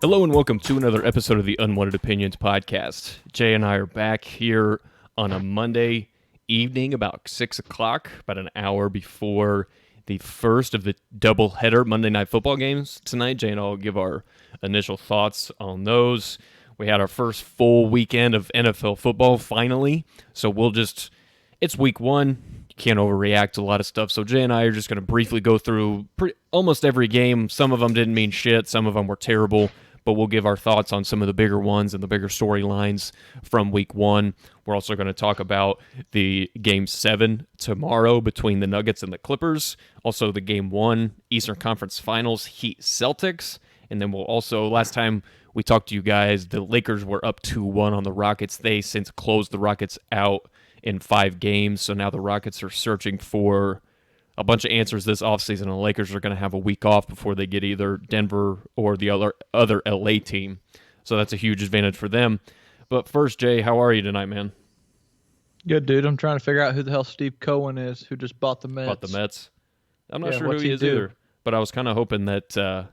Hello and welcome to another episode of the Unwanted Opinions podcast. Jay and I are back here on a Monday evening about 6 o'clock, about an hour before the first of the doubleheader Monday Night Football games tonight. Jay and I will give our initial thoughts on those. We had our first full weekend of NFL football finally, so it's week one. You can't overreact to a lot of stuff, so Jay and I are just going to briefly go through almost every game. Some of them didn't mean shit, some of them were terrible, but we'll give our thoughts on some of the bigger ones and the bigger storylines from week one. We're also going to talk about the Game 7 tomorrow between the Nuggets and the Clippers. Also the Game 1 Eastern Conference Finals, Heat Celtics. And then we'll also, last time we talked to you guys, the Lakers were up 2-1 on the Rockets. They since closed the Rockets out in 5 games, so now the Rockets are searching for a bunch of answers this offseason, and the Lakers are going to have a week off before they get either Denver or the other LA team. So that's a huge advantage for them. But first, Jay, how are you tonight, man? Good, dude. I'm trying to figure out who the hell Steve Cohen is, who just bought the Mets. Bought the Mets? I'm not sure who he is either, but I was kind of hoping that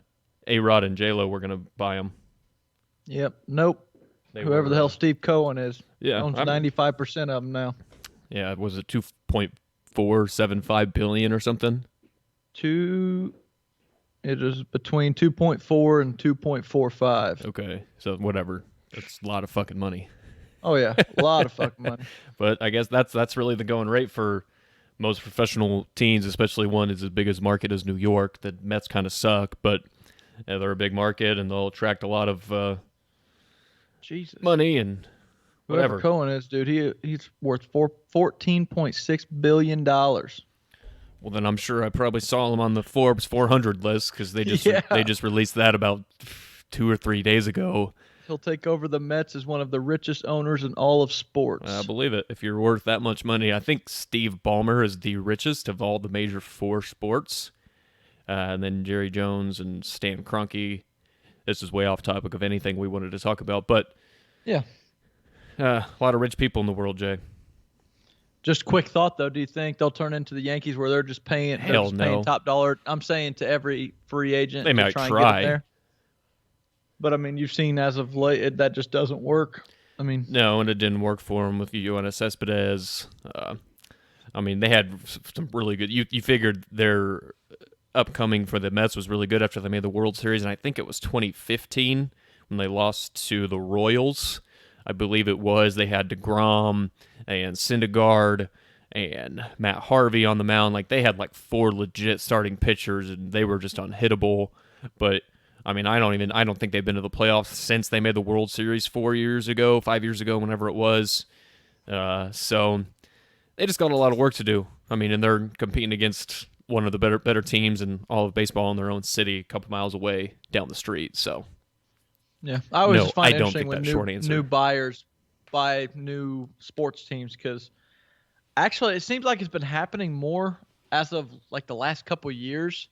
A-Rod and J-Lo were going to buy him. Yep. Nope. Whoever the hell Steve Cohen is. Yeah. Owns 95% of them now. Yeah, was it 2.475 billion or something? It is between 2.4 and 2.45. Okay, so whatever. That's a lot of fucking money. Oh yeah, a lot of fucking money. But I guess that's really the going rate for most professional teams, especially one as big as market as New York. The Mets kind of suck, but they're a big market and they'll attract a lot of money and whatever. Whoever Cohen is, dude, he's worth $14.6 billion. Well, then I'm sure I probably saw him on the Forbes 400 list because they just released that about 2 or 3 days ago. He'll take over the Mets as one of the richest owners in all of sports. I believe it. If you're worth that much money, I think Steve Ballmer is the richest of all the major 4 sports. And then Jerry Jones and Stan Kroenke. This is way off topic of anything we wanted to talk about, but yeah. A lot of rich people in the world, Jay. Just quick thought, though. Do you think they'll turn into the Yankees where they're just paying, paying top dollar? I'm saying to every free agent. They might try. And get there. But, I mean, you've seen as of late, that just doesn't work. I mean, no, and it didn't work for them with Yoenis Cespedes. I mean, they had some really good. You figured their upcoming for the Mets was really good after they made the World Series, and I think it was 2015 when they lost to the Royals. I believe it was. They had DeGrom and Syndergaard and Matt Harvey on the mound. Like, they had like 4 legit starting pitchers, and they were just unhittable. But I mean, I don't think they've been to the playoffs since they made the World Series 5 years ago, whenever it was. So they just got a lot of work to do. I mean, and they're competing against one of the better teams in all of baseball in their own city, a couple miles away down the street. So. Yeah, I always just find it interesting when new buyers buy new sports teams because actually it seems like it's been happening more as of like the last couple of years,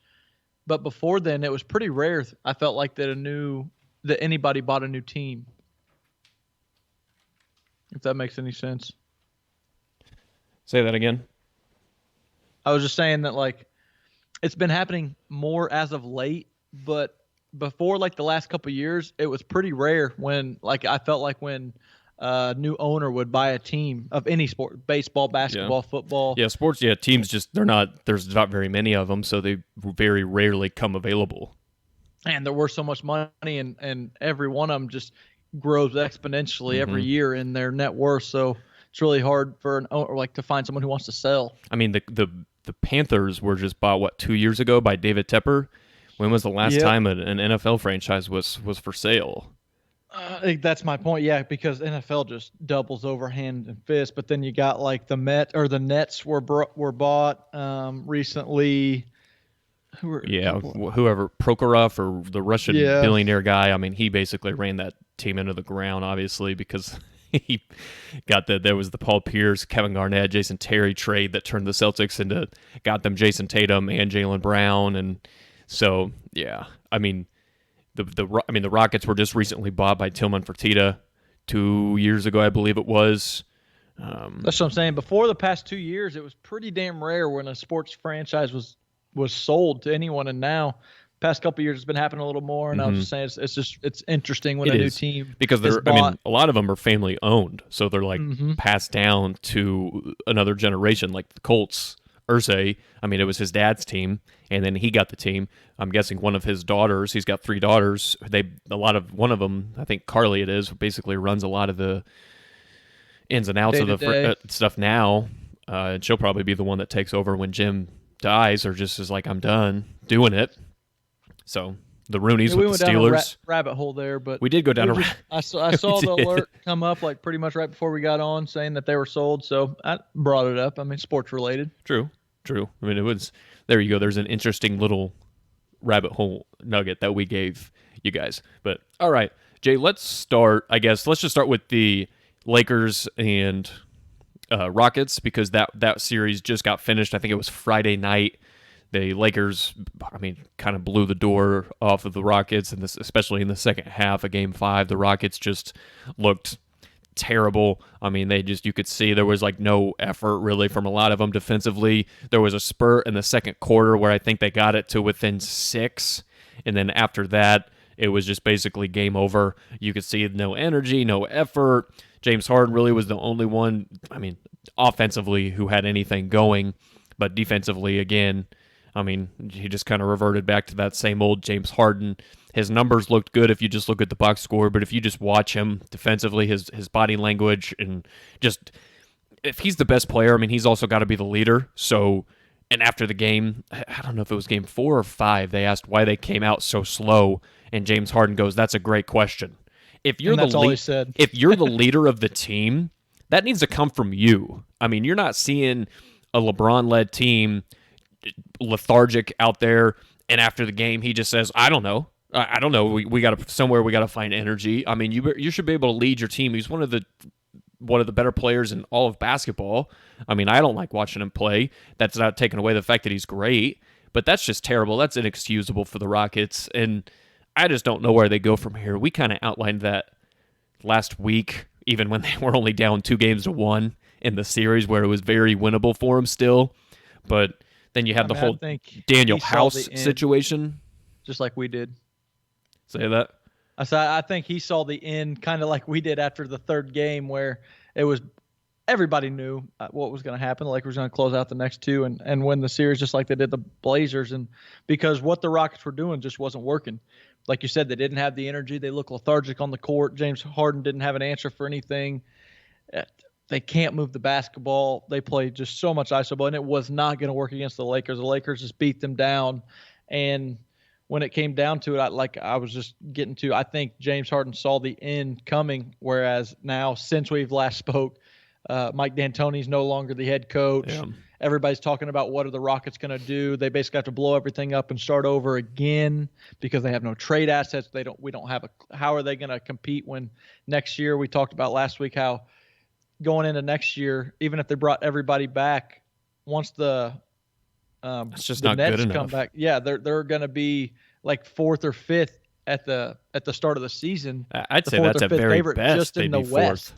but before then it was pretty rare. I felt like that anybody bought a new team. If that makes any sense. Say that again. I was just saying that like it's been happening more as of late, but before like the last couple of years, it was pretty rare when like I felt like when a new owner would buy a team of any sport, baseball, basketball, football. Yeah, sports, teams just there's not very many of them, so they very rarely come available. And they're worth so much money and every one of them just grows exponentially every year in their net worth. So it's really hard for an owner like to find someone who wants to sell. I mean, the Panthers were just bought 2 years ago by David Tepper. When was the last time an NFL franchise was for sale? That's my point, yeah, because NFL just doubles over hand and fist. But then you got like the Nets were bought recently. Whoever Prokhorov or the Russian billionaire guy. I mean, he basically ran that team into the ground, obviously, because he there was the Paul Pierce, Kevin Garnett, Jason Terry trade that turned the Celtics got them Jason Tatum and Jaylen Brown, and so I mean the Rockets were just recently bought by Tillman Fertitta 2 years ago, I believe it was. That's what I'm saying. Before the past 2 years, it was pretty damn rare when a sports franchise was sold to anyone, and now past couple of years, it's been happening a little more. And I was just saying, it's interesting when new team because a lot of them are family owned, so they're like passed down to another generation, like the Colts. Irsay, I mean, it was his dad's team, and then he got the team. I'm guessing one of his daughters. He's got 3 daughters. One of them, I think Carly, it is, basically runs a lot of the ins and outs of the stuff now. And she'll probably be the one that takes over when Jim dies, or just is like, I'm done doing it. So the Rooneys with the Steelers. We went down a rabbit hole there, but we did go down I saw the alert come up like pretty much right before we got on, saying that they were sold. So I brought it up. I mean, sports related. True. I mean, it was, there you go. There's an interesting little rabbit hole nugget that we gave you guys. But all right, Jay, let's start, I guess. Let's just start with the Lakers and Rockets, because that series just got finished. I think it was Friday night. The Lakers, I mean, kind of blew the door off of the Rockets, and especially in the second half of Game 5, the Rockets just looked terrible. I mean, you could see there was like no effort really from a lot of them defensively. There was a spurt in the second quarter where I think they got it to within 6, and then after that, it was just basically game over. You could see no energy, no effort. James Harden really was the only one, I mean, offensively who had anything going, but defensively, again, I mean, he just kind of reverted back to that same old James Harden. His numbers looked good if you just look at the box score, but if you just watch him defensively, his body language, and just, if he's the best player, I mean, he's also got to be the leader. So, and after the game, I don't know if it was game 4 or 5, they asked why they came out so slow, and James Harden goes, "That's a great question. If you're all he said. If you're the leader of the team, that needs to come from you. I mean, you're not seeing a LeBron-led team lethargic out there, and after the game, he just says, I don't know. We got to somewhere. We got to find energy. I mean, you should be able to lead your team. He's one of the better players in all of basketball. I mean, I don't like watching him play. That's not taking away the fact that he's great, but that's just terrible. That's inexcusable for the Rockets, and I just don't know where they go from here. We kind of outlined that last week, even when they were only down 2-1 in the series, where it was very winnable for them still. But then you had the whole Daniel House situation, just like we did. Say that. I think he saw the end kind of like we did after the third game, where it was everybody knew what was going to happen. The Lakers were going to close out the next 2 and win the series just like they did the Blazers, and because what the Rockets were doing just wasn't working. Like you said, they didn't have the energy. They looked lethargic on the court. James Harden didn't have an answer for anything. They can't move the basketball. They played just so much iso ball, and it was not going to work against the Lakers. The Lakers just beat them down, and when it came down to it, I think James Harden saw the end coming, whereas now, since we've last spoke, Mike D'Antoni's no longer the head coach. Yeah. Everybody's talking about what are the Rockets going to do. They basically have to blow everything up and start over again because they have no trade assets. We don't have how are they going to compete when next year, we talked about last week how going into next year, even if they brought everybody back, once the it's just the not Nets good enough. come back, yeah, they're going to be like 4th or 5th at the start of the season. I'd say that's a very best, just in the 4th. West.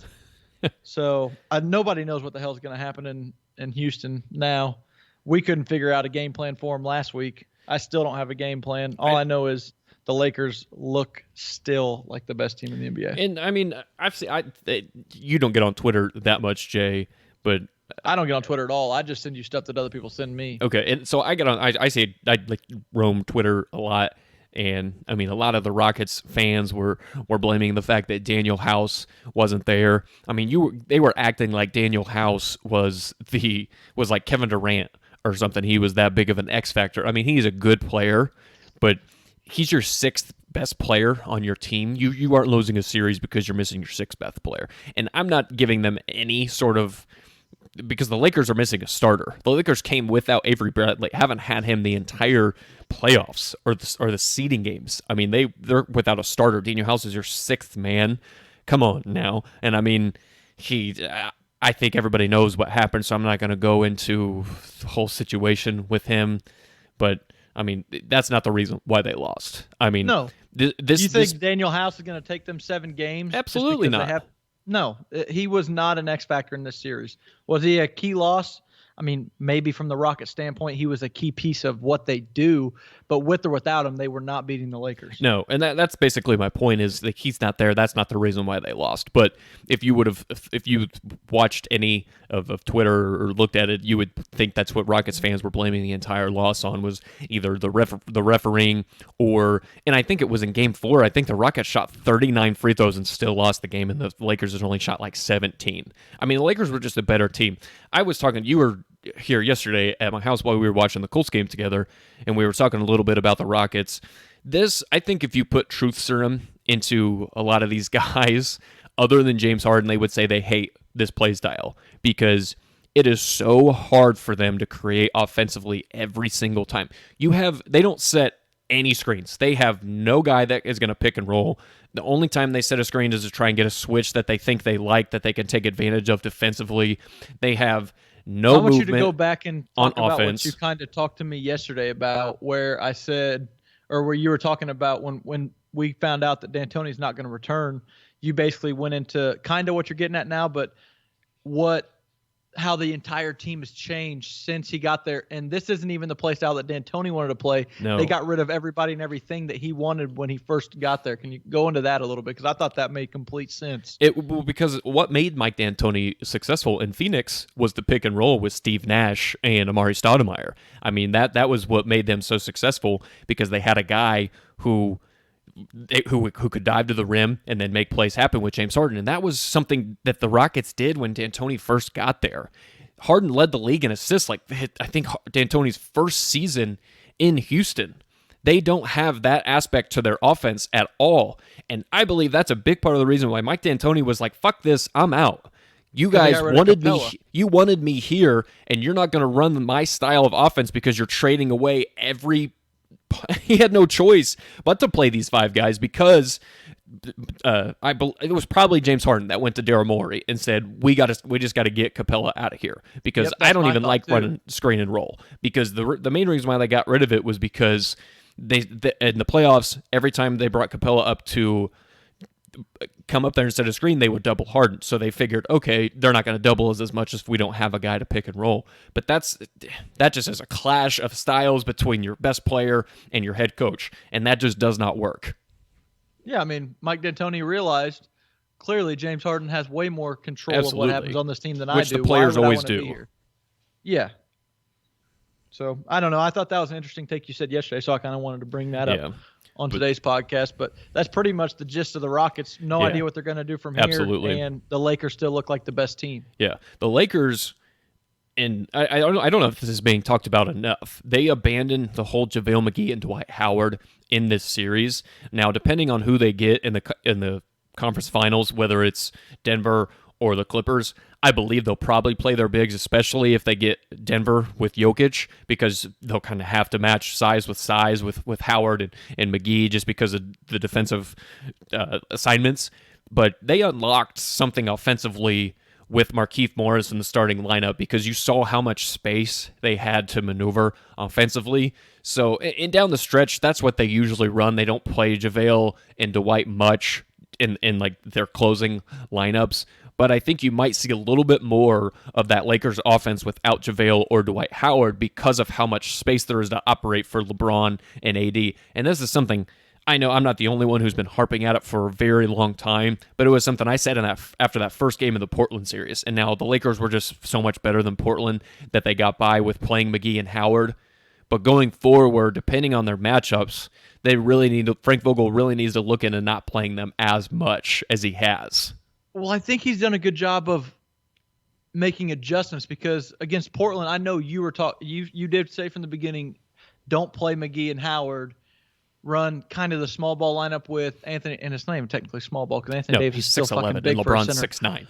So nobody knows what the hell is going to happen in Houston now. We couldn't figure out a game plan for them last week. I still don't have a game plan. All I know is the Lakers look still like the best team in the NBA. And I mean, you don't get on Twitter that much, Jay, but I don't get on Twitter at all. I just send you stuff that other people send me. Okay, and so I get on. I like roam Twitter a lot, and I mean, a lot of the Rockets fans were blaming the fact that Daniel House wasn't there. I mean, they were acting like Daniel House was like Kevin Durant or something. He was that big of an X factor. I mean, he's a good player, but he's your 6th best player on your team. You aren't losing a series because you're missing your 6th best player. And I'm not giving them any sort of, because the Lakers are missing a starter. The Lakers came without Avery Bradley, haven't had him the entire playoffs or the seeding games. I mean, they're without a starter. Daniel House is your 6th man. Come on now. And I mean, I think everybody knows what happened, so I'm not going to go into the whole situation with him. But I mean, that's not the reason why they lost. I mean, no. You think Daniel House is going to take them 7 games? Absolutely not. No, he was not an X factor in this series. Was he a key loss? I mean, maybe from the Rockets standpoint, he was a key piece of what they do, But with or without him, they were not beating the Lakers. No, and that's basically my point is that he's not there. That's not the reason why they lost. But if you watched any of Twitter or looked at it, you would think that's what Rockets fans were blaming the entire loss on, was either the refereeing or, and I think it was in Game 4, I think the Rockets shot 39 free throws and still lost the game, and the Lakers has only shot like 17. I mean, the Lakers were just a better team. I was talking, you were here yesterday at my house while we were watching the Colts game together, and we were talking a little bit about the Rockets. This, I think if you put truth serum into a lot of these guys, other than James Harden, they would say they hate this play style because it is so hard for them to create offensively every single time. They don't set any screens. They have no guy that is going to pick and roll. The only time they set a screen is to try and get a switch that they think they like, that they can take advantage of defensively. They have no movement. I want you to go back and talk about offense. What you kind of talked to me yesterday about, where I said, or where you were talking about when we found out that D'Antoni's not going to return, you basically went into kind of what you're getting at now, but how the entire team has changed since he got there. And this isn't even the play style that D'Antoni wanted to play. No. They got rid of everybody and everything that he wanted when he first got there. Can you go into that a little bit? Because I thought that made complete sense. Because what made Mike D'Antoni successful in Phoenix was the pick and roll with Steve Nash and Amari Stoudemire. I mean, that was what made them so successful, because they had a guy who could dive to the rim and then make plays happen with James Harden. And that was something that the Rockets did when D'Antoni first got there. Harden led the league in assists, I think D'Antoni's first season in Houston. They don't have that aspect to their offense at all. And I believe that's a big part of the reason why Mike D'Antoni was like, fuck this, I'm out. You guys wanted me here, and you're not going to run my style of offense because you're trading away he had no choice but to play these five guys, because it was probably James Harden that went to Daryl Morey and said, we just got to get Capella out of here, because I don't even like running screen and roll. Because the main reason why they got rid of it was because they in the playoffs, every time they brought Capella up to come up there instead of screen, they would double Harden. So they figured, okay, they're not going to double as much if we don't have a guy to pick and roll. But that just is a clash of styles between your best player and your head coach, and that just does not work. Yeah, I mean, Mike D'Antoni realized clearly James Harden has way more control of what happens on this team than I do. Which the players always do. Yeah. So, I don't know. I thought that was an interesting take you said yesterday, so I kind of wanted to bring that up on today's podcast. But that's pretty much the gist of the Rockets. No idea what they're going to do from here. Absolutely. And the Lakers still look like the best team. Yeah. The Lakers, and I don't know if this is being talked about enough, they abandoned the whole JaVale McGee and Dwight Howard in this series. Now, depending on who they get in the conference finals, whether it's Denver or the Clippers, I believe they'll probably play their bigs, especially if they get Denver with Jokic, because they'll kind of have to match size with Howard and McGee, just because of the defensive assignments. But they unlocked something offensively with Markieff Morris in the starting lineup, because you saw how much space they had to maneuver offensively. So in down the stretch, that's what they usually run. They don't play JaVale and Dwight much in like their closing lineups. But I think you might see a little bit more of that Lakers offense without JaVale or Dwight Howard, because of how much space there is to operate for LeBron and AD. And this is something, I know I'm not the only one who's been harping at it for a very long time, but it was something I said after that first game of the Portland series. And now the Lakers were just so much better than Portland that they got by with playing McGee and Howard. But going forward, depending on their matchups, Frank Vogel really needs to look into not playing them as much as he has. Well, I think he's done a good job of making adjustments, because against Portland, I know you were you did say from the beginning, don't play McGee and Howard, run kind of the small ball lineup with Anthony, and it's not even technically small ball because Anthony Davis is still fucking big and for a LeBron's center. 6'9".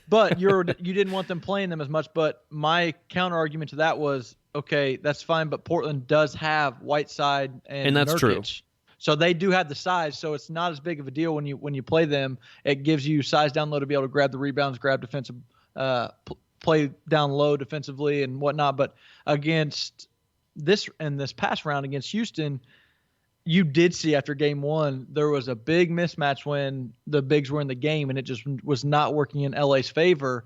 But you didn't want them playing them as much. But my counter argument to that was, okay, that's fine, but Portland does have Whiteside and that's Nurkic. True. So they do have the size, so it's not as big of a deal when you play them. It gives you size down low to be able to grab the rebounds, grab defensive, play down low defensively and whatnot. But against this past round against Houston, you did see after game one, there was a big mismatch when the bigs were in the game, and it just was not working in LA's favor.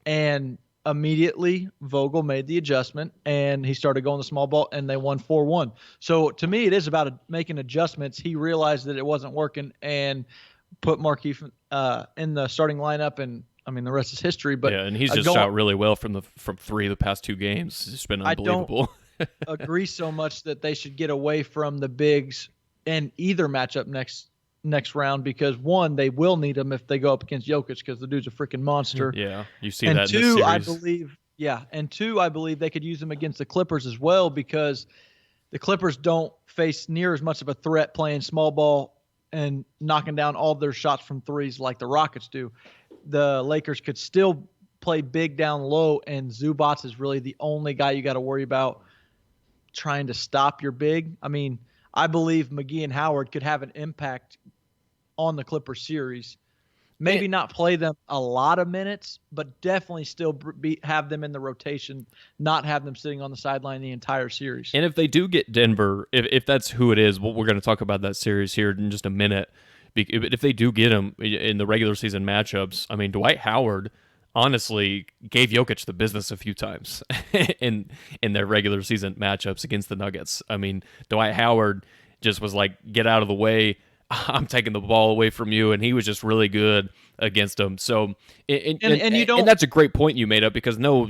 And immediately Vogel made the adjustment and he started going the small ball and they won 4-1. So to me, it is about making adjustments. He realized that it wasn't working and put Markieff in the starting lineup, and I mean the rest is history. But yeah, and he's just shot really well from three of the past two games. It's been unbelievable. I don't agree so much that they should get away from the bigs in either matchup next round, because one, they will need them if they go up against Jokic because the dude's a freaking monster. Yeah, you see and that two, in the series. I believe they could use them against the Clippers as well, because the Clippers don't face near as much of a threat playing small ball and knocking down all their shots from threes like the Rockets do. The Lakers could still play big down low, and Zubats is really the only guy you got to worry about trying to stop your big. I mean, I believe McGee and Howard could have an impact on the Clippers series. Maybe not play them a lot of minutes, but definitely still have them in the rotation, not have them sitting on the sideline the entire series. And if they do get Denver, if that's who it is, we're going to talk about that series here in just a minute. If they do get them in the regular season matchups, I mean, Dwight Howard honestly gave Jokic the business a few times in their regular season matchups against the Nuggets. I mean, Dwight Howard just was like, get out of the way. I'm taking the ball away from you, and he was just really good against them. So, and that's a great point you made up, because no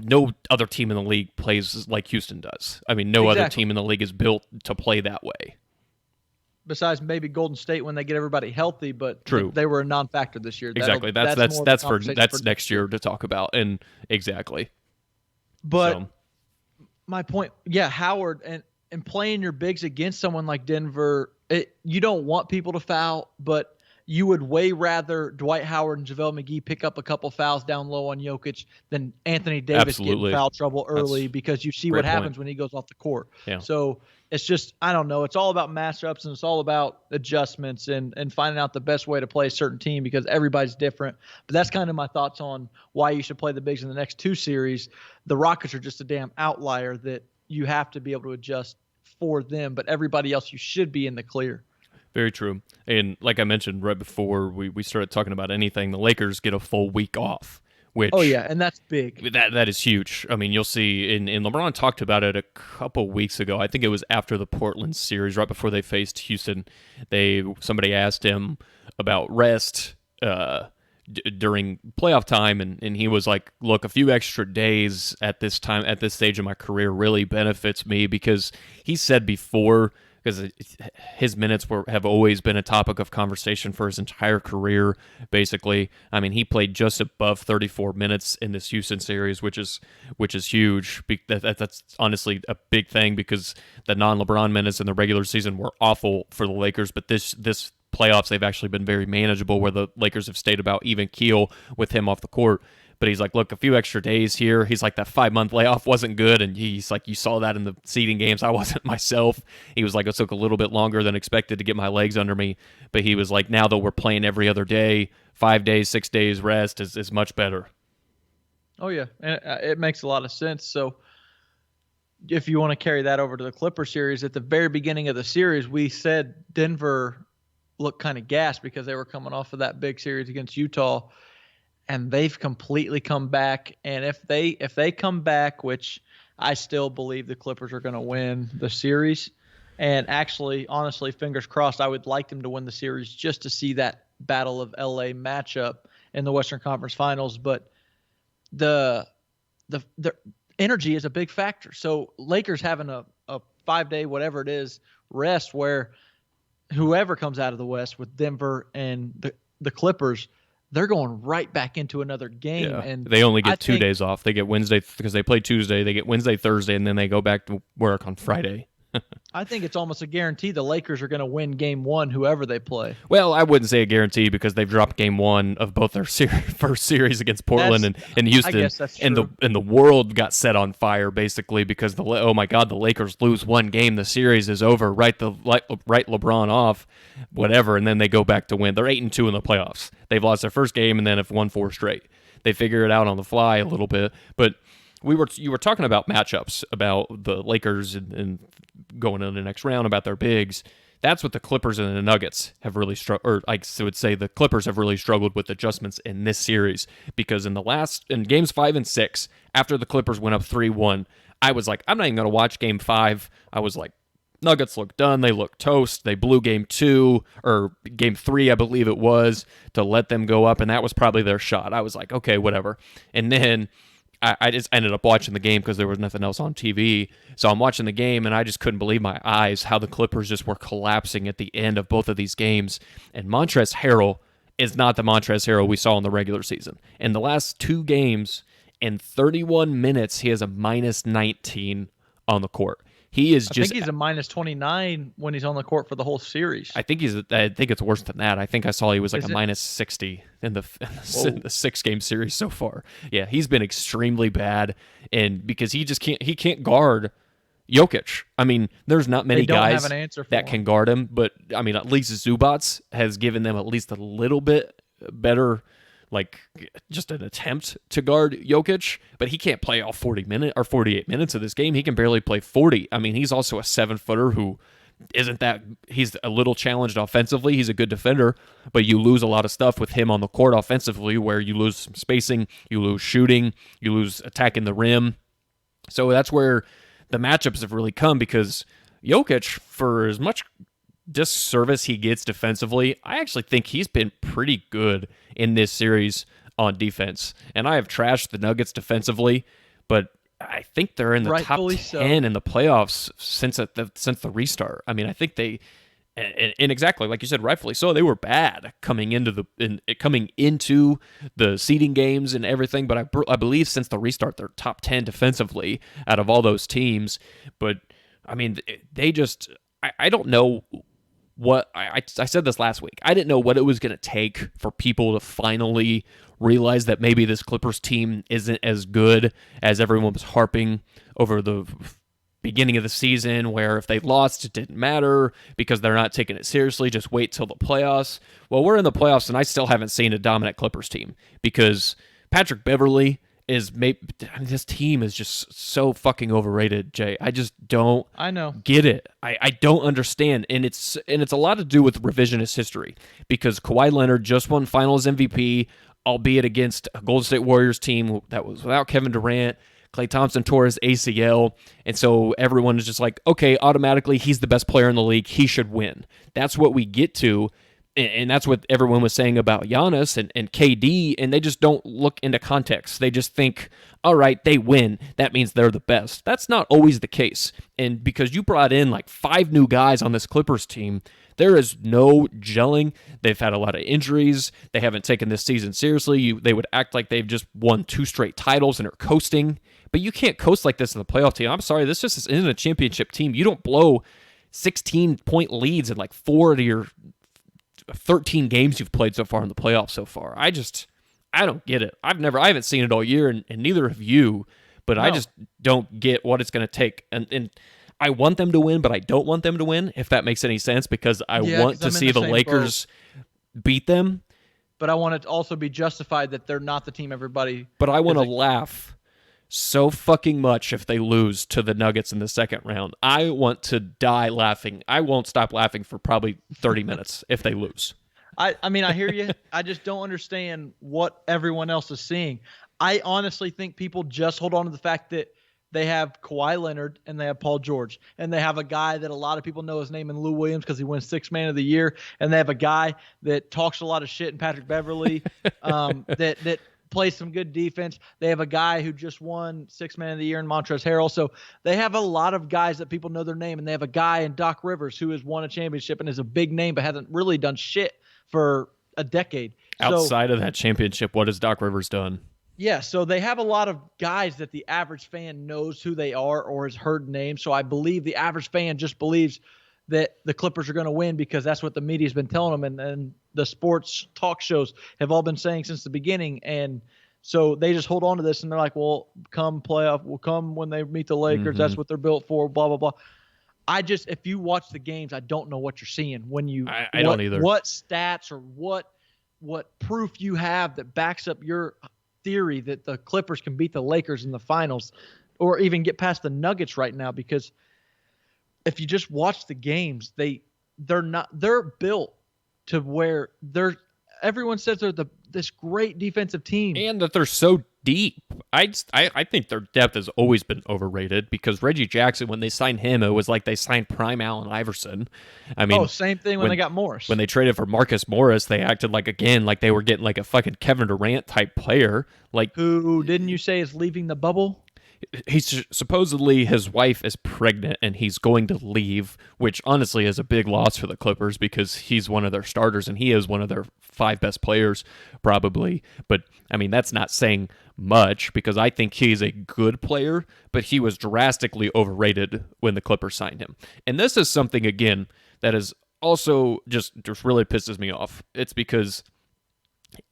other team in the league plays like Houston does. I mean, no other team in the league is built to play that way. Besides maybe Golden State when they get everybody healthy, but True. They were a non-factor this year. Exactly. That's next year to talk about, and exactly. But my point, Howard and playing your bigs against someone like Denver. You don't want people to foul, but you would way rather Dwight Howard and JaVale McGee pick up a couple fouls down low on Jokic than Anthony Davis get in foul trouble early, because you see what happens when he goes off the court. Yeah. So it's just, I don't know. It's all about matchups, and it's all about adjustments and finding out the best way to play a certain team, because everybody's different. But that's kind of my thoughts on why you should play the bigs in the next two series. The Rockets are just a damn outlier that you have to be able to adjust for them, but everybody else you should be in the clear. Very true. And like I mentioned right before we started talking about anything, the Lakers get a full week off, which and that's big. That is huge. I mean, you'll see, and LeBron talked about it a couple weeks ago. I think it was after the Portland series, right before they faced Houston. Somebody asked him about rest during playoff time, and he was like, look, a few extra days at this stage of my career really benefits me, because he said before, because his minutes have always been a topic of conversation for his entire career, basically. I mean, he played just above 34 minutes in this Houston series, which is huge. That's honestly a big thing, because the non-LeBron minutes in the regular season were awful for the Lakers, but this playoffs, they've actually been very manageable, where the Lakers have stayed about even keel with him off the court. But he's like, look, a few extra days here. He's like, that 5-month layoff wasn't good. And he's like, you saw that in the seeding games. I wasn't myself. He was like, it took a little bit longer than expected to get my legs under me. But he was like, now that we're playing every other day, 5 days, 6 days rest is much better. Oh, yeah. And it makes a lot of sense. So if you want to carry that over to the Clipper series, at the very beginning of the series, we said Denver looked kind of gassed because they were coming off of that big series against Utah. And they've completely come back. And if they come back, which I still believe the Clippers are going to win the series, and actually, honestly, fingers crossed, I would like them to win the series just to see that Battle of LA matchup in the Western Conference Finals. But the energy is a big factor. So Lakers having a 5-day, whatever it is, rest, where whoever comes out of the West with Denver and the Clippers, they're going right back into another game. Yeah. And they only get 2 days off. They get Wednesday, because they play Tuesday. They get Wednesday, Thursday, and then they go back to work on Friday. I think it's almost a guarantee the Lakers are going to win game one, whoever they play. Well, I wouldn't say a guarantee, because they've dropped game one of both their first series against Portland and Houston. I guess that's true. And the world got set on fire, basically, because the Lakers lose one game, the series is over. Write LeBron off, whatever, and then they go back to win. They're 8-2 in the playoffs. They've lost their first game and then have won 4 straight. They figure it out on the fly a little bit, but you were talking about matchups, about the Lakers and going into the next round, about their bigs. That's what the Clippers and the Nuggets have really struggled, or I would say the Clippers have really struggled with adjustments in this series, because in games 5 and 6, after the Clippers went up 3-1, I was like, I'm not even going to watch game 5. I was like, Nuggets look done. They look toast. They blew game 2 or game 3, I believe it was, to let them go up, and that was probably their shot. I was like, okay, whatever. And then I just ended up watching the game because there was nothing else on TV. So I'm watching the game, and I just couldn't believe my eyes how the Clippers just were collapsing at the end of both of these games. And Montrezl Harrell is not the Montrezl Harrell we saw in the regular season. In the last 2 games, in 31 minutes, he has a minus 19 on the court. I think he's a minus 29 when he's on the court for the whole series. I think it's worse than that. I think I saw he was like a minus 60 in the 6-game series so far. Yeah, he's been extremely bad, and because he can't guard Jokic. I mean, there's not many guys that can guard him, but I mean, at least Zubats has given them at least a little bit better, like just an attempt to guard Jokic, but he can't play all 48 minutes of this game. He can barely play 40. I mean, he's also a 7-footer who he's a little challenged offensively. He's a good defender, but you lose a lot of stuff with him on the court offensively, where you lose some spacing, you lose shooting, you lose attacking the rim. So that's where the matchups have really come, because Jokic, for as much disservice he gets defensively, I actually think he's been pretty good in this series on defense. And I have trashed the Nuggets defensively, but I think they're in the rightfully top 10 in the playoffs since the restart. I mean, I think and exactly like you said, rightfully so, they were bad coming into the seeding games and everything. But I believe since the restart, they're top 10 defensively out of all those teams. But I mean, they just I don't know what I said this last week. I didn't know what it was going to take for people to finally realize that maybe this Clippers team isn't as good as everyone was harping over the beginning of the season, where if they lost, it didn't matter because they're not taking it seriously. Just wait till the playoffs. Well, we're in the playoffs, and I still haven't seen a dominant Clippers team, because Patrick Beverley this team is just so fucking overrated, Jay. I just don't get it. I don't understand. And it's a lot to do with revisionist history, because Kawhi Leonard just won finals MVP, albeit against a Golden State Warriors team that was without Kevin Durant. Klay Thompson tore his ACL, and so everyone is just like, okay, automatically he's the best player in the league. He should win. That's what we get to. And that's what everyone was saying about Giannis and KD, and they just don't look into context. They just think, all right, they win. That means they're the best. That's not always the case. And because you brought in like 5 new guys on this Clippers team, there is no gelling. They've had a lot of injuries. They haven't taken this season seriously. They would act like they've just won 2 straight titles and are coasting. But you can't coast like this in the playoff team. I'm sorry, this just isn't a championship team. You don't blow 16-point leads in like 4 of your 13 games you've played so far in the playoffs so far. I don't get it. I haven't seen it all year, and neither have you, but no. I just don't get what it's going to take. And I want them to win, but I don't want them to win, if that makes any sense, because I want to see the Lakers beat them. But I want it to also be justified that they're not the team everybody... But I want to laugh so fucking much if they lose to the Nuggets in the second round. I want to die laughing. I won't stop laughing for probably 30 minutes if they lose. I mean, I hear you. I just don't understand what everyone else is seeing. I honestly think people just hold on to the fact that they have Kawhi Leonard and they have Paul George, and they have a guy that a lot of people know his name in Lou Williams because he wins 6th Man of the Year, and they have a guy that talks a lot of shit in Patrick Beverley that plays some good defense. They have a guy who just won 6th Man of the Year in Montrezl Harrell. So they have a lot of guys that people know their name, and they have a guy in Doc Rivers who has won a championship and is a big name but hasn't really done shit for a decade. Outside of that championship, what has Doc Rivers done? Yeah, so they have a lot of guys that the average fan knows who they are or has heard names. So I believe the average fan just believes that the Clippers are going to win because that's what the media's been telling them, and the sports talk shows have all been saying since the beginning. And so they just hold on to this, and they're like, well, come playoff, will come when they meet the Lakers. Mm-hmm. That's what they're built for, blah, blah, blah. If you watch the games, I don't know what you're seeing when you I don't either. What stats or what proof you have that backs up your theory that the Clippers can beat the Lakers in the finals or even get past the Nuggets right now, because if you just watch the games, they they're built to where everyone says they're this great defensive team. And that they're so deep. I think their depth has always been overrated because Reggie Jackson, when they signed him, it was like they signed prime Allen Iverson. I mean, same thing when they got Morris. When they traded for Marcus Morris, they acted like they were getting like a fucking Kevin Durant type player. Like, who didn't you say is leaving the bubble? He's supposedly his wife is pregnant and he's going to leave, which honestly is a big loss for the Clippers because he's one of their starters and he is one of their 5 best players probably. But I mean, that's not saying much because I think he's a good player, but he was drastically overrated when the Clippers signed him. And this is something, again, that is also just really pisses me off. It's because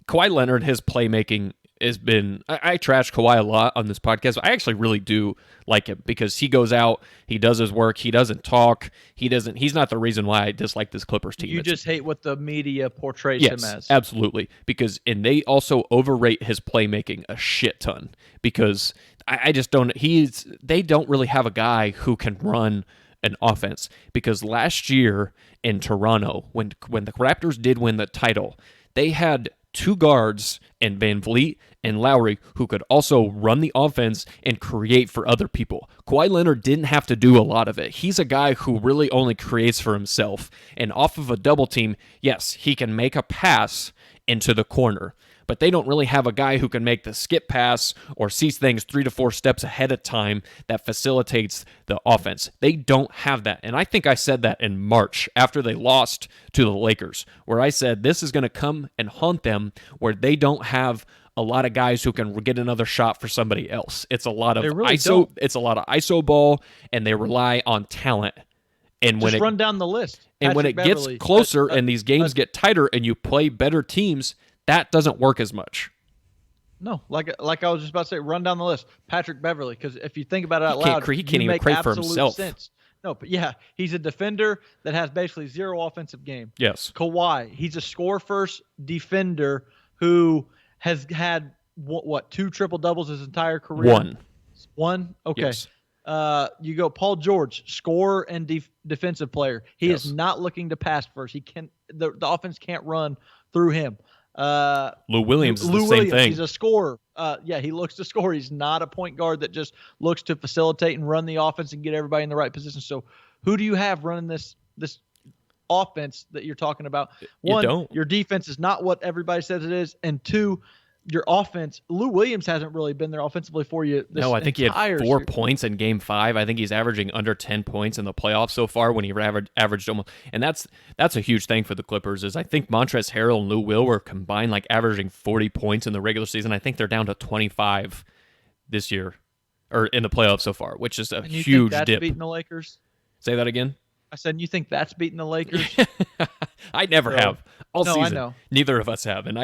Kawhi Leonard, his playmaking has been, I trash Kawhi a lot on this podcast, but I actually really do like him because he goes out, he does his work, he doesn't talk, he's not the reason why I dislike this Clippers team. You just hate what the media portrays him as. Yes, absolutely. And they also overrate his playmaking a shit ton because I just don't, they don't really have a guy who can run an offense because last year in Toronto, when the Raptors did win the title, they had 2 guards in Van Vliet and Lowry who could also run the offense and create for other people. Kawhi Leonard didn't have to do a lot of it. He's a guy who really only creates for himself. And off of a double team, yes, he can make a pass into the corner. But they don't really have a guy who can make the skip pass or sees things 3 to 4 steps ahead of time that facilitates the offense. They don't have that. And I think I said that in March after they lost to the Lakers, where I said this is going to come and haunt them where they don't have a lot of guys who can get another shot for somebody else. It's a lot of ISO. It's a lot of ISO ball, and they rely on talent. And when run down the list. And when it gets closer and these games get tighter and you play better teams, that doesn't work as much. No, like I was just about to say, run down the list. Patrick Beverley, because if you think about it out loud, he can't even create for himself. Sense. No, but yeah, he's a defender that has basically 0 offensive game. Yes. Kawhi, he's a score-first defender who has had, 2 triple-doubles his entire career? One? Okay. Yes. You go Paul George, scorer and defensive player. He is not looking to pass first. The offense can't run through him. Lou Williams is the same thing. He's a scorer. He looks to score. He's not a point guard that just looks to facilitate and run the offense and get everybody in the right position. So who do you have running this offense that you're talking about? One, your defense is not what everybody says it is, and 2, your offense, Lou Williams hasn't really been there offensively for you. I think he had 4 points in Game 5. I think he's averaging under 10 points in the playoffs so far when he averaged almost. And that's a huge thing for the Clippers is I think Montrezl Harrell and Lou Will were combined like averaging 40 points in the regular season. I think they're down to 25 this year or in the playoffs so far, which is a huge dip. Beating the Lakers? Say that again? I said, you think that's beating the Lakers? I never have all season. I know. Neither of us have. And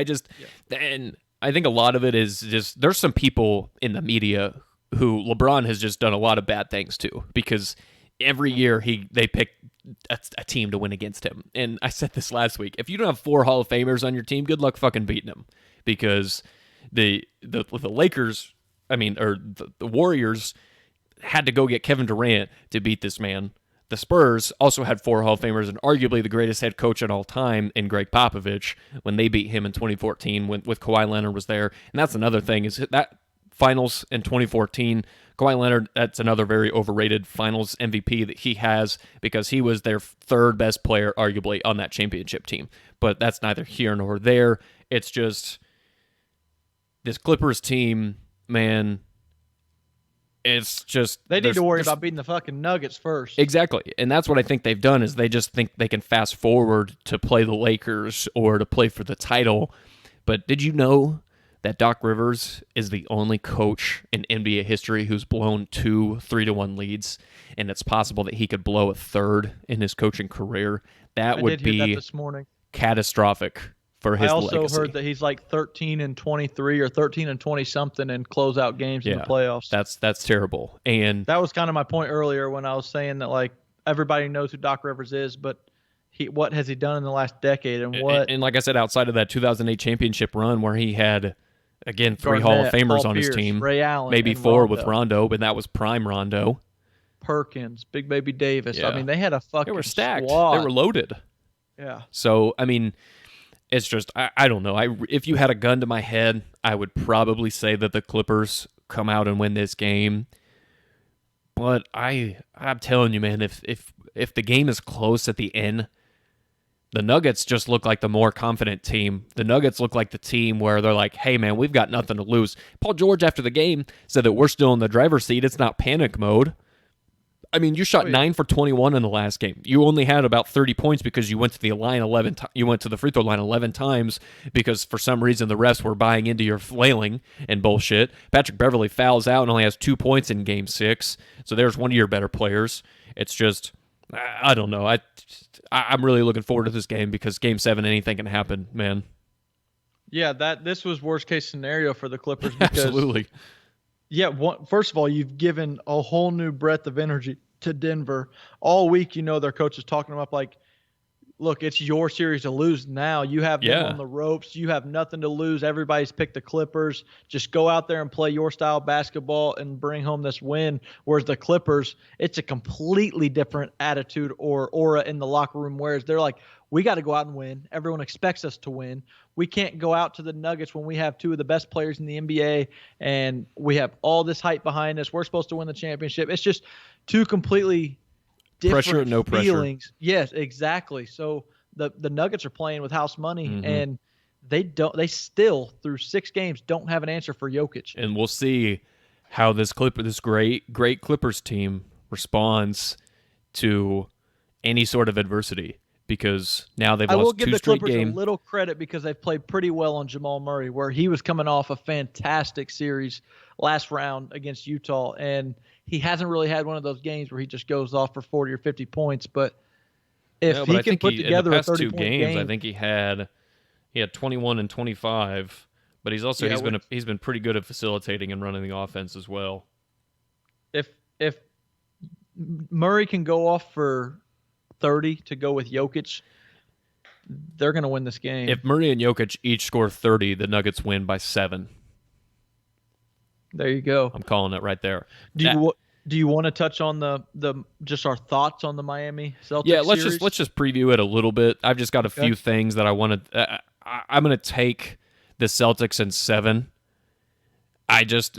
and I think a lot of it is just there's some people in the media who LeBron has just done a lot of bad things to because every year they pick a team to win against him. And I said this last week. If you don't have 4 Hall of Famers on your team, good luck fucking beating them because the Lakers, the Warriors had to go get Kevin Durant to beat this man. The Spurs also had 4 Hall of Famers and arguably the greatest head coach in all time in Greg Popovich when they beat him in 2014 with Kawhi Leonard was there. And that's another thing is that finals in 2014, Kawhi Leonard, that's another very overrated finals MVP that he has because he was their 3rd best player arguably on that championship team. But that's neither here nor there. It's just this Clippers team, man, it's just they need to worry about beating the fucking Nuggets first. Exactly. And that's what I think they've done is they just think they can fast forward to play the Lakers or to play for the title. But did you know that Doc Rivers is the only coach in NBA history who's blown 2 3-1 leads, and it's possible that he could blow a 3rd in his coaching career? That would be this morning. Catastrophic for his legacy. I also heard that he's like 13-23 or 13-20 something in closeout games in the playoffs. That's terrible. And that was kind of my point earlier when I was saying that like everybody knows who Doc Rivers is, but what has he done in the last decade and what? And like I said, outside of that 2008 championship run where he had again 3 Garnett, Hall of Famers Paul on Pierce, his team, Ray Allen, maybe and 4 Rondo. with Rondo, but that was prime Rondo. Perkins, Big Baby Davis. Yeah. I mean, they had a fucking They were stacked. squad. They were loaded. Yeah. So, I mean, it's just, I don't know. If you had a gun to my head, I would probably say that the Clippers come out and win this game. But I'm telling you, man, if the game is close at the end, the Nuggets just look like the more confident team. The Nuggets look like the team where they're like, hey, man, we've got nothing to lose. Paul George, after the game, said that we're still in the driver's seat. It's not panic mode. I mean, you shot 9 for 21 in the last game. You only had about 30 points because you went to the line 11. You went to the free throw line 11 times because for some reason the refs were buying into your flailing and bullshit. Patrick Beverley fouls out and only has 2 points in Game 6. So there's one of your better players. It's just, I don't know. I'm really looking forward to this game because Game 7, anything can happen, man. Yeah, this was worst case scenario for the Clippers. Because, absolutely. Yeah, first of all, you've given a whole new breadth of energy to Denver. All week, their coach is talking them up like, look, it's your series to lose now. You have them on the ropes. You have nothing to lose. Everybody's picked the Clippers. Just go out there and play your style basketball and bring home this win. Whereas the Clippers, it's a completely different attitude or aura in the locker room, whereas they're like, we got to go out and win. Everyone expects us to win. We can't go out to the Nuggets when we have two of the best players in the NBA and we have all this hype behind us. We're supposed to win the championship. It's just two completely different pressure, no feelings. Pressure. Yes, exactly. So the Nuggets are playing with house money, and they still through 6 games don't have an answer for Jokic. And we'll see how this great Clippers team responds to any sort of adversity. Because now they've lost 2 straight games. I will give the Clippers a little credit because they've played pretty well on Jamal Murray, where he was coming off a fantastic series last round against Utah, and he hasn't really had one of those games where he just goes off for 40 or 50 points. But he can put together a 30-point game, I think he had 21 and 25, but he's also he's been pretty good at facilitating and running the offense as well. If Murray can go off for 30 to go with Jokic, they're going to win this game. If Murray and Jokic each score 30, the Nuggets win by 7. There you go. I'm calling it right there. Do you want to touch on the just our thoughts on the Miami Celtics? Yeah, let's series? just preview it a little bit. I've just got a few things that I want to. I'm going to take the Celtics in 7.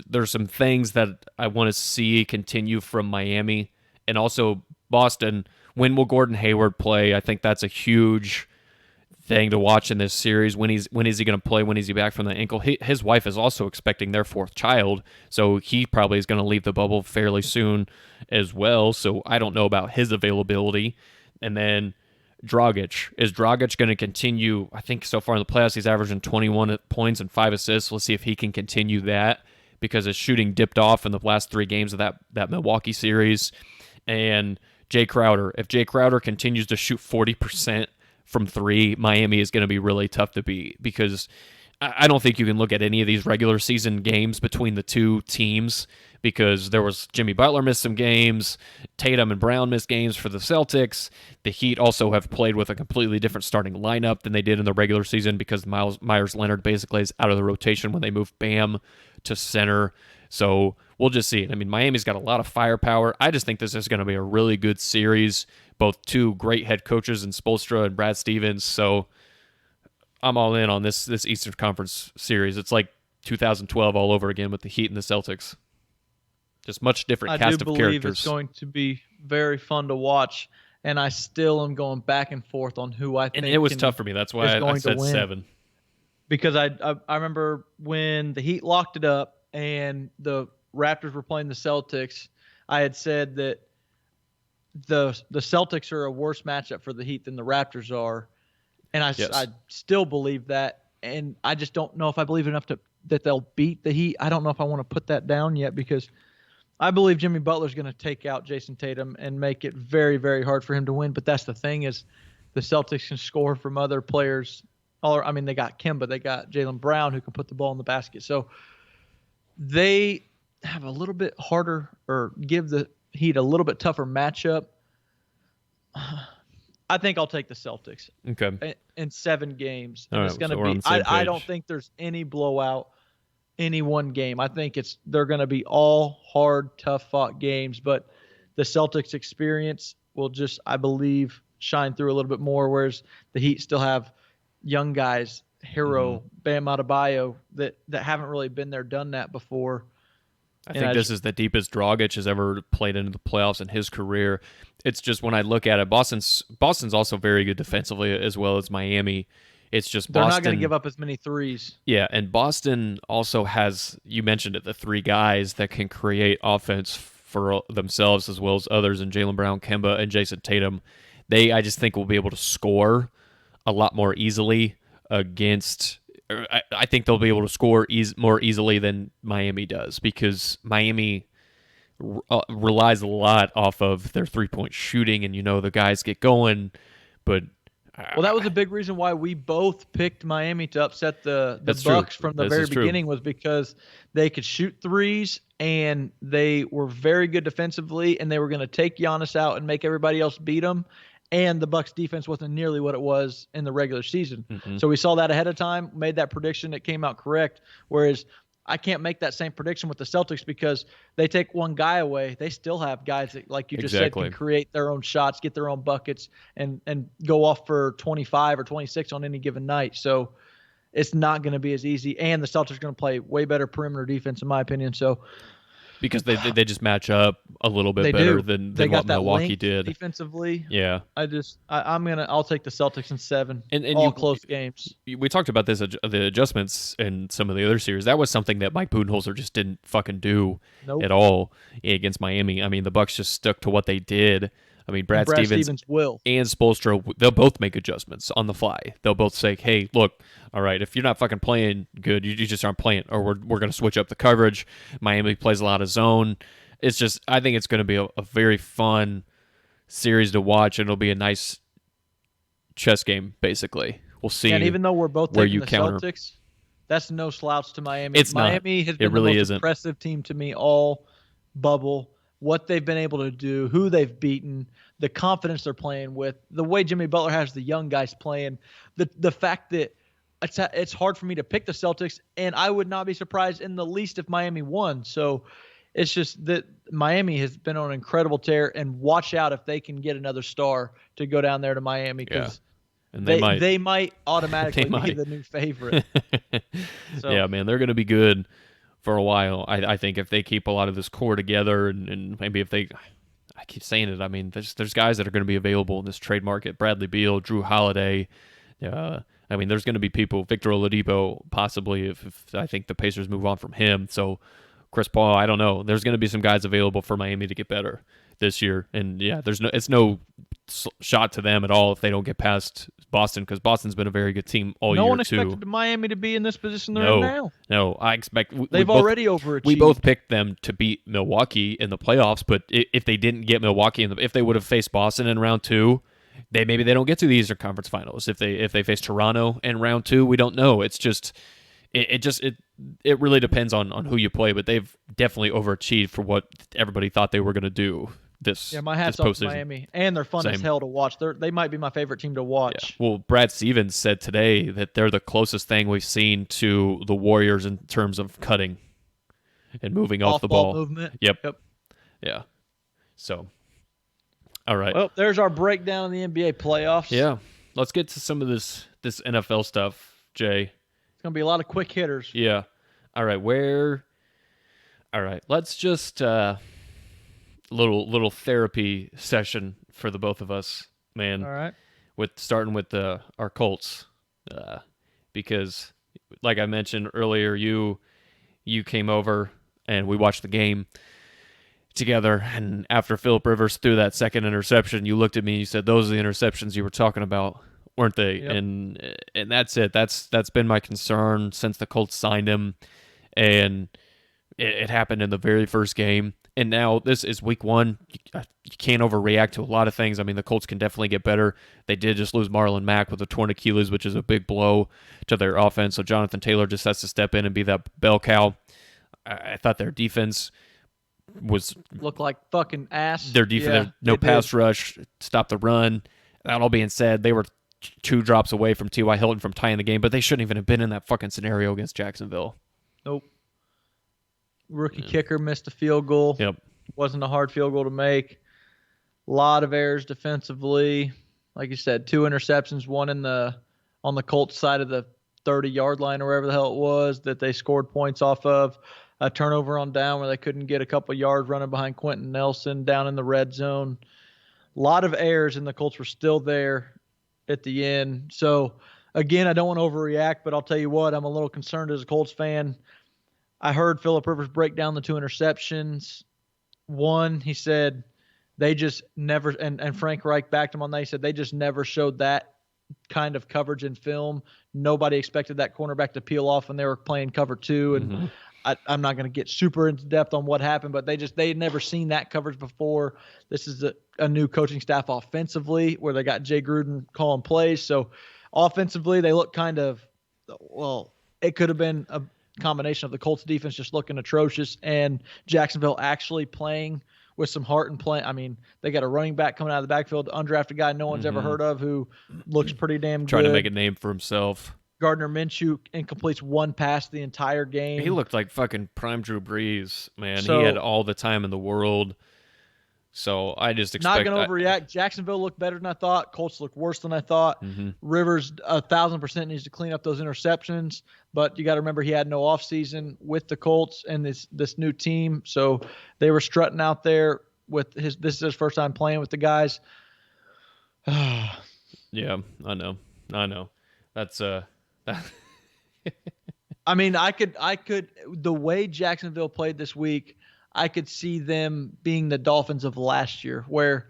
There's some things that I want to see continue from Miami and also Boston. When will Gordon Hayward play? I think that's a huge thing to watch in this series. When is he going to play? When is he back from the ankle? His wife is also expecting their 4th child, so he probably is going to leave the bubble fairly soon as well. So I don't know about his availability. And then Dragic. Is Dragic going to continue? I think so far in the playoffs he's averaging 21 points and 5 assists. We'll see if he can continue that because his shooting dipped off in the last 3 games of that Milwaukee series. And Jay Crowder. If Jay Crowder continues to shoot 40% from 3, Miami is going to be really tough to beat because I don't think you can look at any of these regular season games between the two teams because there was Jimmy Butler missed some games, Tatum and Brown missed games for the Celtics. The Heat also have played with a completely different starting lineup than they did in the regular season because Myers Leonard basically is out of the rotation when they moved Bam to center. So we'll just see. I mean, Miami's got a lot of firepower. I just think this is going to be a really good series. Both two great head coaches in Spoelstra and Brad Stevens. So I'm all in on this Eastern Conference series. It's like 2012 all over again with the Heat and the Celtics. Just much different cast of characters. I do believe it's going to be very fun to watch, and I still am going back and forth on who I think. And it was tough for me. That's why I said 7. Because I remember when the Heat locked it up and the Raptors were playing the Celtics, I had said that the Celtics are a worse matchup for the Heat than the Raptors are. And I still believe that. And I just don't know if I believe enough that they'll beat the Heat. I don't know if I want to put that down yet because I believe Jimmy Butler's going to take out Jason Tatum and make it very, very hard for him to win. But that's the thing is the Celtics can score from other players. I mean, they got Kemba. They got Jaylen Brown who can put the ball in the basket. So they have a little bit harder or give the Heat a little bit tougher matchup. I think I'll take the Celtics. Okay. In 7 games. And right, it's going to be. I don't think there's any blowout, any one game. I think they're going to be all hard, tough fought games. But the Celtics experience will just, I believe, shine through a little bit more, whereas the Heat still have young guys, Hero, Bam Adebayo, that haven't really been there, done that before. I think this is the deepest Dragic has ever played into the playoffs in his career. It's just when I look at it, Boston's also very good defensively as well as Miami. It's just they're not going to give up as many threes. Yeah, and Boston also has, you mentioned it, the three guys that can create offense for themselves as well as others in Jaylen Brown, Kemba, and Jason Tatum. I just think will be able to score a lot more easily against. I think they'll be able to score more easily than Miami does because Miami relies a lot off of their three-point shooting, and the guys get going. But well, that was a big reason why we both picked Miami to upset the Bucks from the very beginning, was because they could shoot threes and they were very good defensively, and they were going to take Giannis out and make everybody else beat them. And the Bucks defense wasn't nearly what it was in the regular season. So we saw that ahead of time, made that prediction. It came out correct. Whereas I can't make that same prediction with the Celtics because they take one guy away. They still have guys that, like you just said, can create their own shots, get their own buckets, and go off for 25 or 26 on any given night. So it's not going to be as easy. And the Celtics are going to play way better perimeter defense, in my opinion. So because they just match up a little bit better than what Milwaukee did defensively. Yeah, I'll take the Celtics in 7. And all close games. We talked about this, the adjustments in some of the other series. That was something that Mike Budenholzer just didn't fucking do at all against Miami. I mean, the Bucks just stuck to what they did. I mean, Brad Stevens will. And Spoelstra, they'll both make adjustments on the fly. They'll both say, hey, look, all right, if you're not fucking playing good, you just aren't playing, or we're going to switch up the coverage. Miami plays a lot of zone. It's just, I think it's going to be a very fun series to watch, and it'll be a nice chess game, basically. We'll see. And even though we're both taking the Celtics, that's no slouch to Miami. It's Miami not. has been the most impressive team to me all bubble. What they've been able to do, who they've beaten, the confidence they're playing with, the way Jimmy Butler has the young guys playing, the fact that it's hard for me to pick the Celtics, and I would not be surprised in the least if Miami won. So it's just that Miami has been on an incredible tear, and watch out if they can get another star to go down there to Miami, because they might automatically be the new favorite. So. Yeah, man, they're going to be good for a while. I think if they keep a lot of this core together, and maybe if they, I keep saying it, I mean, there's guys that are going to be available in this trade market. Bradley Beal, Drew Holiday. I mean, there's going to be people, Victor Oladipo, possibly, if I think the Pacers move on from him. So Chris Paul, I don't know. There's going to be some guys available for Miami to get better this year. And yeah, it's no shot to them at all if they don't get past Boston, because Boston's been a very good team all year, too. No one expected Miami to be in this position they're in now. No, I expect... They've already overachieved. We both picked them to beat Milwaukee in the playoffs, but if they didn't get Milwaukee, if they would have faced Boston in round 2, maybe they don't get to the Eastern Conference Finals. If they face Toronto in round 2, we don't know. It's just... It really depends on who you play, but they've definitely overachieved for what everybody thought they were going to do. My hat's off to Miami, and they're fun as hell to watch. They might be my favorite team to watch. Yeah. Well, Brad Stevens said today that they're the closest thing we've seen to the Warriors in terms of cutting and moving off the ball movement. Yep. Yeah. So, all right. Well, there's our breakdown of the NBA playoffs. Yeah. Let's get to some of this NFL stuff, Jay. It's gonna be a lot of quick hitters. Yeah. All right. All right. Let's just. Little therapy session for the both of us, man. All right. Starting with our Colts, because like I mentioned earlier, you came over and we watched the game together, and after Phillip Rivers threw that second interception, you looked at me and you said, "Those are the interceptions you were talking about, weren't they?" Yep. And that's it. That's been my concern since the Colts signed him, and it happened in the very first game. And now this is week 1. You can't overreact to a lot of things. I mean, the Colts can definitely get better. They did just lose Marlon Mack with a torn Achilles, which is a big blow to their offense. So Jonathan Taylor just has to step in and be that bell cow. I thought their defense looked like fucking ass. Their defense, no pass rush, stop the run. That all being said, they were 2 drops away from T.Y. Hilton from tying the game, but they shouldn't even have been in that fucking scenario against Jacksonville. Nope. Rookie kicker missed a field goal. Yep. Wasn't a hard field goal to make. A lot of errors defensively. Like you said, 2 interceptions, one on the Colts side of the 30-yard line or wherever the hell it was that they scored points off of. A turnover on down where they couldn't get a couple yards running behind Quentin Nelson down in the red zone. A lot of errors, and the Colts were still there at the end. So, again, I don't want to overreact, but I'll tell you what, I'm a little concerned as a Colts fan. I heard Phillip Rivers break down the 2 interceptions. One, he said they just never, and Frank Reich backed him on that. He said they just never showed that kind of coverage in film. Nobody expected that cornerback to peel off when they were playing cover 2. And I'm not going to get super into depth on what happened, but they had never seen that coverage before. This is a new coaching staff offensively where they got Jay Gruden calling plays. So offensively, they look kind of, well, it could have been a combination of the Colts defense just looking atrocious and Jacksonville actually playing with some heart and play. I mean, they got a running back coming out of the backfield, undrafted guy no one's ever heard of who looks pretty damn good. Trying to make a name for himself. Gardner Minshew incompletes 1 pass the entire game. He looked like fucking prime Drew Brees, man. He had all the time in the world. So I just expect... Not going to overreact. Jacksonville looked better than I thought. Colts looked worse than I thought. Rivers 1,000% needs to clean up those interceptions. But you got to remember he had no offseason with the Colts and this new team. So they were strutting out there with this is his first time playing with the guys. Yeah, I know. That's I mean, I could the way Jacksonville played this week, I could see them being the Dolphins of last year, where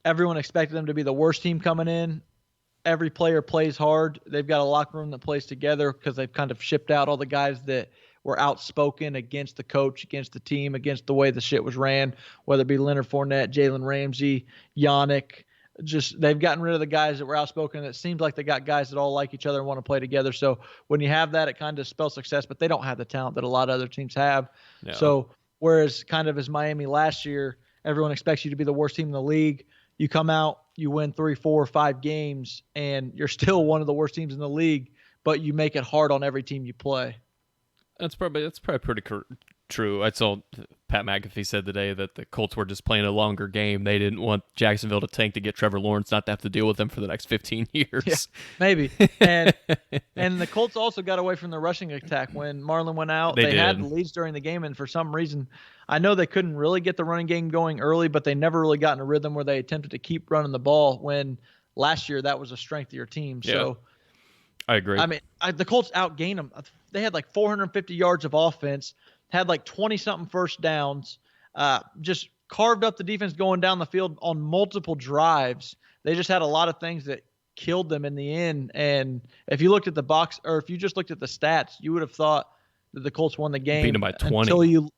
everyone expected them to be the worst team coming in. Every player plays hard. They've got a locker room that plays together because they've kind of shipped out all the guys that were outspoken against the coach, against the team, against the way the shit was ran, whether it be Leonard Fournette, Jalen Ramsey, Yannick. Just they've gotten rid of the guys that were outspoken. And it seems like they got guys that all like each other and want to play together. So when you have that, it kind of spells success, but they don't have the talent that a lot of other teams have. No. So whereas kind of as Miami last year, everyone expects you to be the worst team in the league. You come out, you win 3, 4, 5 games, and you're still one of the worst teams in the league, but you make it hard on every team you play. That's probably pretty true. I saw Pat McAfee said today that the Colts were just playing a longer game. They didn't want Jacksonville to tank to get Trevor Lawrence, not to have to deal with them for the next 15 years. Yeah, maybe. And the Colts also got away from the rushing attack when Marlon went out. They had leads during the game, and for some reason, I know they couldn't really get the running game going early, but they never really got in a rhythm where they attempted to keep running the ball when last year that was a strength of your team. Yeah. So I agree. I mean, the Colts outgained them. They had like 450 yards of offense, had like 20-something first downs, just carved up the defense going down the field on multiple drives. They just had a lot of things that killed them in the end. And if you looked at the box, or if you just looked at the stats, you would have thought that the Colts won the game. Beat them by 20.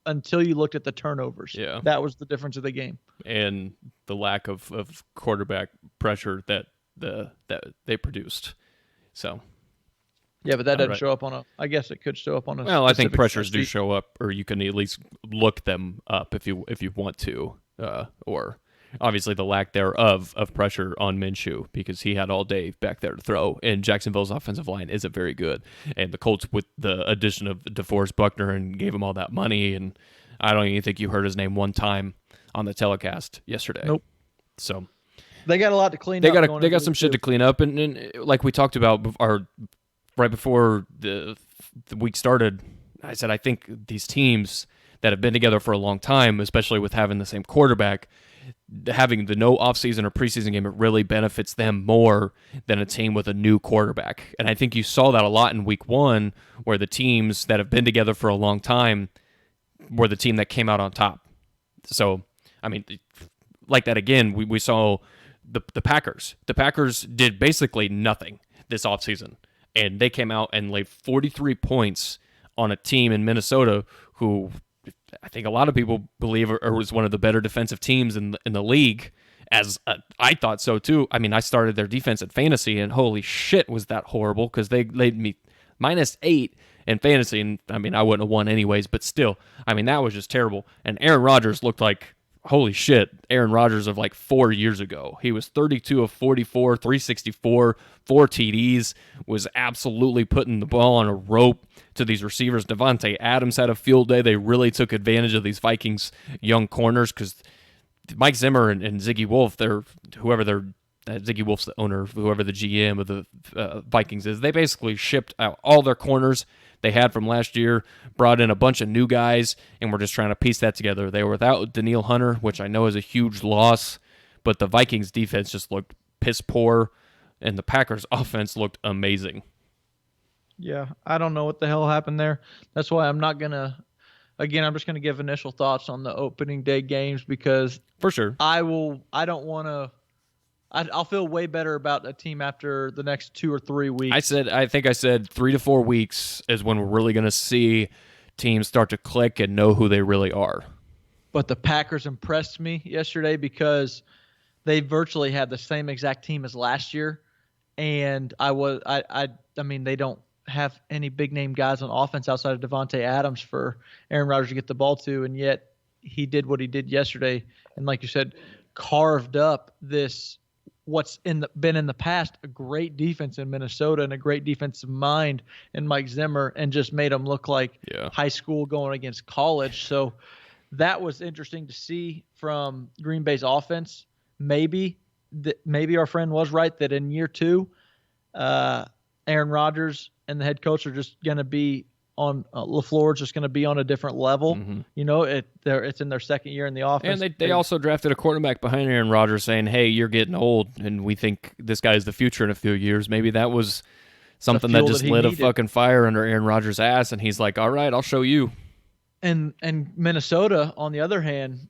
Until you looked at the turnovers. Yeah. That was the difference of the game. And the lack of quarterback pressure that they produced. So... Yeah, but that doesn't show up on I guess it could show up on a. Well, I think pressures do show up, or you can at least look them up if you want to, or obviously the lack thereof of pressure on Minshew because he had all day back there to throw, and Jacksonville's offensive line isn't very good, and the Colts with the addition of DeForest Buckner and gave him all that money, and I don't even think you heard his name one time on the telecast yesterday. Nope. So they got a lot to clean up. They got some shit to clean up, and like we talked about right before the week started, I said, I think these teams that have been together for a long time, especially with having the same quarterback, having the no offseason or preseason game, it really benefits them more than a team with a new quarterback. And I think you saw that a lot in week 1, where the teams that have been together for a long time were the team that came out on top. So, I mean, like that again, we saw the Packers. The Packers did basically nothing this offseason. And they came out and laid 43 points on a team in Minnesota who I think a lot of people believe was one of the better defensive teams in the league, as I thought so too. I mean, I started their defense at fantasy, and holy shit was that horrible because they laid me -8 in fantasy, and I mean, I wouldn't have won anyways, but still, I mean, that was just terrible. And Aaron Rodgers looked like, holy shit, Aaron Rodgers of like 4 years ago. He was 32 of 44, 364, 4 TDs, was absolutely putting the ball on a rope to these receivers. Devontae Adams had a field day. They really took advantage of these Vikings young corners because Mike Zimmer and Ziggy Wolf, Ziggy Wolf's the owner, whoever the GM of the Vikings is, they basically shipped out all their corners they had from last year, brought in a bunch of new guys, and we're just trying to piece that together. They were without Daniil Hunter, which I know is a huge loss, but the Vikings defense just looked piss poor, and the Packers offense looked amazing. Yeah, I don't know what the hell happened there. That's why I'm not going to – again, I'm just going to give initial thoughts on the opening day games because for sure I don't want to – I'll feel way better about a team after the next 2 or 3 weeks. I think I said 3 to 4 weeks is when we're really going to see teams start to click and know who they really are. But the Packers impressed me yesterday because they virtually had the same exact team as last year, and I mean they don't have any big name guys on offense outside of Devontae Adams for Aaron Rodgers to get the ball to, and yet he did what he did yesterday, and like you said, carved up this. What's been in the past a great defense in Minnesota and a great defensive mind in Mike Zimmer, and just made them look like high school going against college. So that was interesting to see from Green Bay's offense. Maybe our friend was right that in year 2, Aaron Rodgers and the head coach are just going to be on LaFleur's just going to be on a different level. Mm-hmm. You know, it's in their second year in the offense. And they also drafted a quarterback behind Aaron Rodgers saying, hey, you're getting old, and we think this guy's the future in a few years. Maybe that was something that just lit a fucking fire under Aaron Rodgers' ass, and he's like, all right, I'll show you. And Minnesota, on the other hand,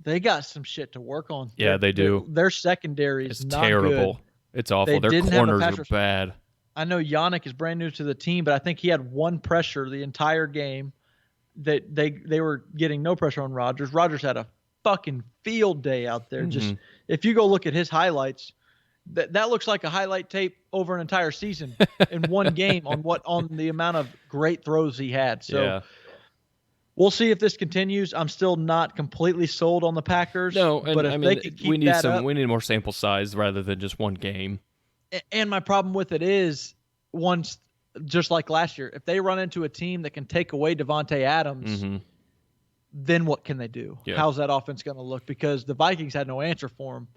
they got some shit to work on. Yeah, they do. Their secondary is not terrible. Good. It's awful. Their corners are bad. I know Yannick is brand new to the team, but I think he had one pressure the entire game. That they were getting no pressure on Rodgers. Rodgers had a fucking field day out there. Mm-hmm. Just if you go look at his highlights, that looks like a highlight tape over an entire season in one game on the amount of great throws he had. So we'll see if this continues. I'm still not completely sold on the Packers. No, but if they could keep we need more sample sample size rather than just one game. And my problem with it is, once, just like last year, if they run into a team that can take away Devontae Adams, then what can they do? Yeah. How's that offense going to look? Because the Vikings had no answer for him.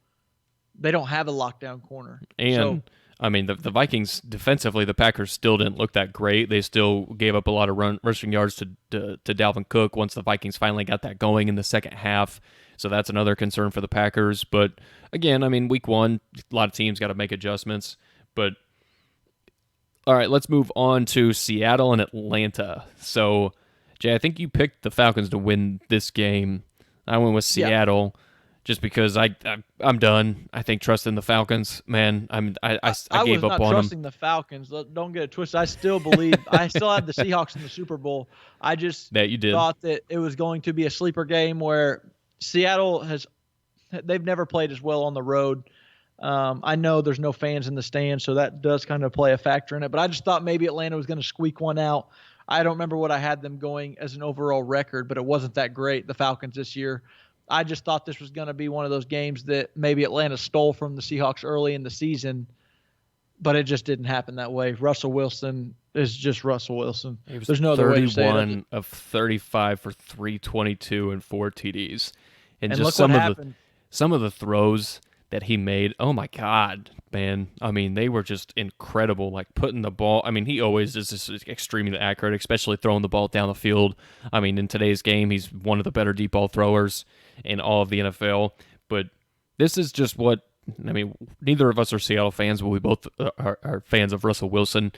They don't have a lockdown corner. And, I mean, the Vikings, defensively, the Packers still didn't look that great. They still gave up a lot of rushing yards to Dalvin Cook once the Vikings finally got that going in the second half. So that's another concern for the Packers. But again, I mean, week 1, a lot of teams got to make adjustments. But all right, let's move on to Seattle and Atlanta. So, Jay, I think you picked the Falcons to win this game. I went with Seattle just because I'm done. I think trusting the Falcons, man. I gave up on them. I was not trusting the Falcons. Don't get it twisted. I still believe. I still had the Seahawks in the Super Bowl. I just thought that it was going to be a sleeper game where Seattle they've never played as well on the road. I know there's no fans in the stands, so that does kind of play a factor in it. But I just thought maybe Atlanta was going to squeak one out. I don't remember what I had them going as an overall record, but it wasn't that great, the Falcons this year. I just thought this was going to be one of those games that maybe Atlanta stole from the Seahawks early in the season, but it just didn't happen that way. Russell Wilson is just Russell Wilson. There's no other way to say it. 31 of 35 for 322 and 4 TDs. And just some of the throws that he made, oh my God, man. I mean, they were just incredible, like putting the ball. I mean, he always is just extremely accurate, especially throwing the ball down the field. I mean, in today's game, he's one of the better deep ball throwers in all of the NFL. But this is just neither of us are Seattle fans, but we both are fans of Russell Wilson.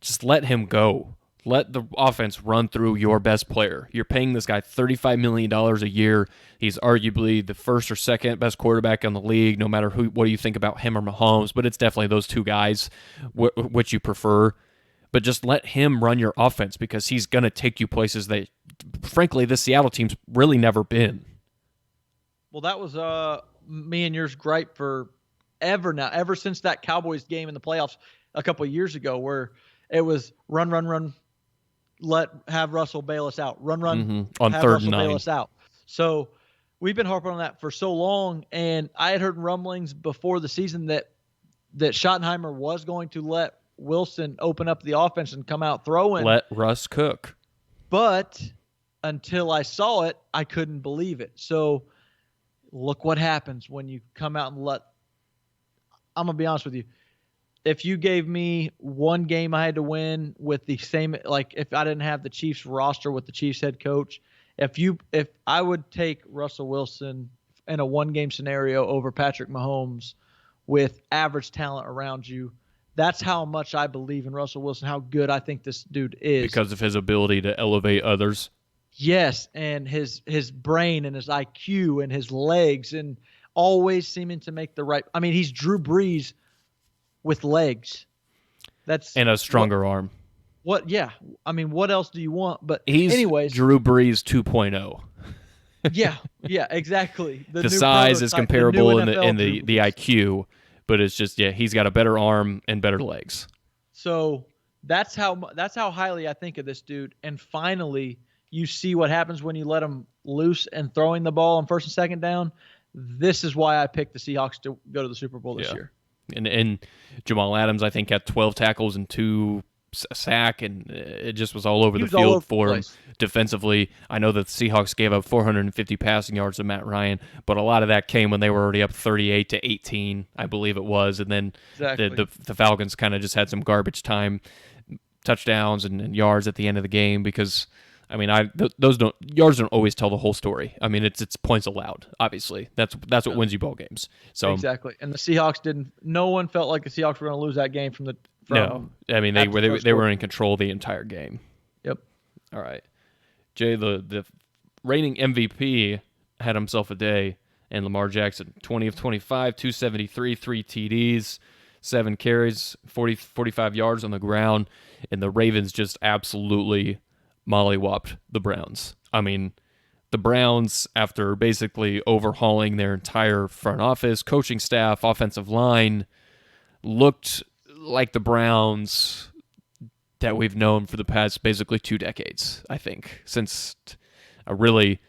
Just let him go. Let the offense run through your best player. You're paying this guy $35 million a year. He's arguably the first or second best quarterback in the league, no matter what you think about him or Mahomes, but it's definitely those two guys which you prefer. But just let him run your offense because he's going to take you places that, frankly, the Seattle team's really never been. Well, that was me and yours gripe ever since that Cowboys game in the playoffs a couple of years ago where it was run, have Russell bail us out. Run, on have 3rd Russell and 9. Bail us out. So we've been harping on that for so long, and I had heard rumblings before the season that Schottenheimer was going to let Wilson open up the offense and come out throwing. Let Russ cook. But until I saw it, I couldn't believe it. So look what happens when you come out and let – I'm going to be honest with you. If you gave me one game I had to win with the same – like if I didn't have the Chiefs roster with the Chiefs head coach, if I would take Russell Wilson in a one-game scenario over Patrick Mahomes with average talent around you, that's how much I believe in Russell Wilson, how good I think this dude is. Because of his ability to elevate others? Yes, and his brain and his IQ and his legs and always seeming to make the right – I mean, he's Drew Brees with legs. And a stronger arm. Yeah. I mean, what else do you want? But he's anyways, Drew Brees 2.0. yeah, exactly. The size is comparable in the IQ, but it's just he's got a better arm and better legs. So that's how highly I think of this dude. And finally, you see what happens when you let him loose and throwing the ball on first and second down. This is why I picked the Seahawks to go to the Super Bowl this year. And Jamal Adams, I think, had 12 tackles and 2 sack, and it just was all over the field for him defensively. I know that the Seahawks gave up 450 passing yards to Matt Ryan, but a lot of that came when they were already up 38-18, I believe it was, and then the Falcons kind of just had some garbage time touchdowns and yards at the end of the game because. I mean, yards don't always tell the whole story. I mean, it's points allowed. Obviously, that's what wins you ball games. So exactly, and the Seahawks didn't. No one felt like the Seahawks were going to lose that game No, I mean they were in control the entire game. Yep. All right, Jay, the reigning MVP had himself a day, and Lamar Jackson, 20 of 25, 273, 3 TDs, 7 carries, 45 yards on the ground, and the Ravens just absolutely mollywopped the Browns. I mean, the Browns, after basically overhauling their entire front office, coaching staff, offensive line, looked like the Browns that we've known for the past basically 2 decades, I think, since really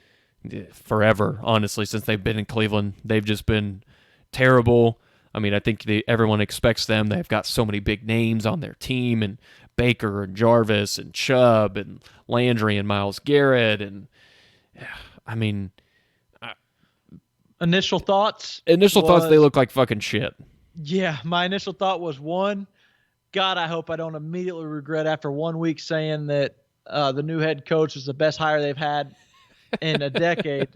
forever, honestly, since they've been in Cleveland. They've just been terrible. I mean, I think everyone expects them. They've got so many big names on their team, and Baker and Jarvis and Chubb and Landry and Myles Garrett. And, I mean... Initial thoughts, they look like fucking shit. Yeah, my initial thought was, one, God, I hope I don't immediately regret after 1 week saying that the new head coach is the best hire they've had in a decade.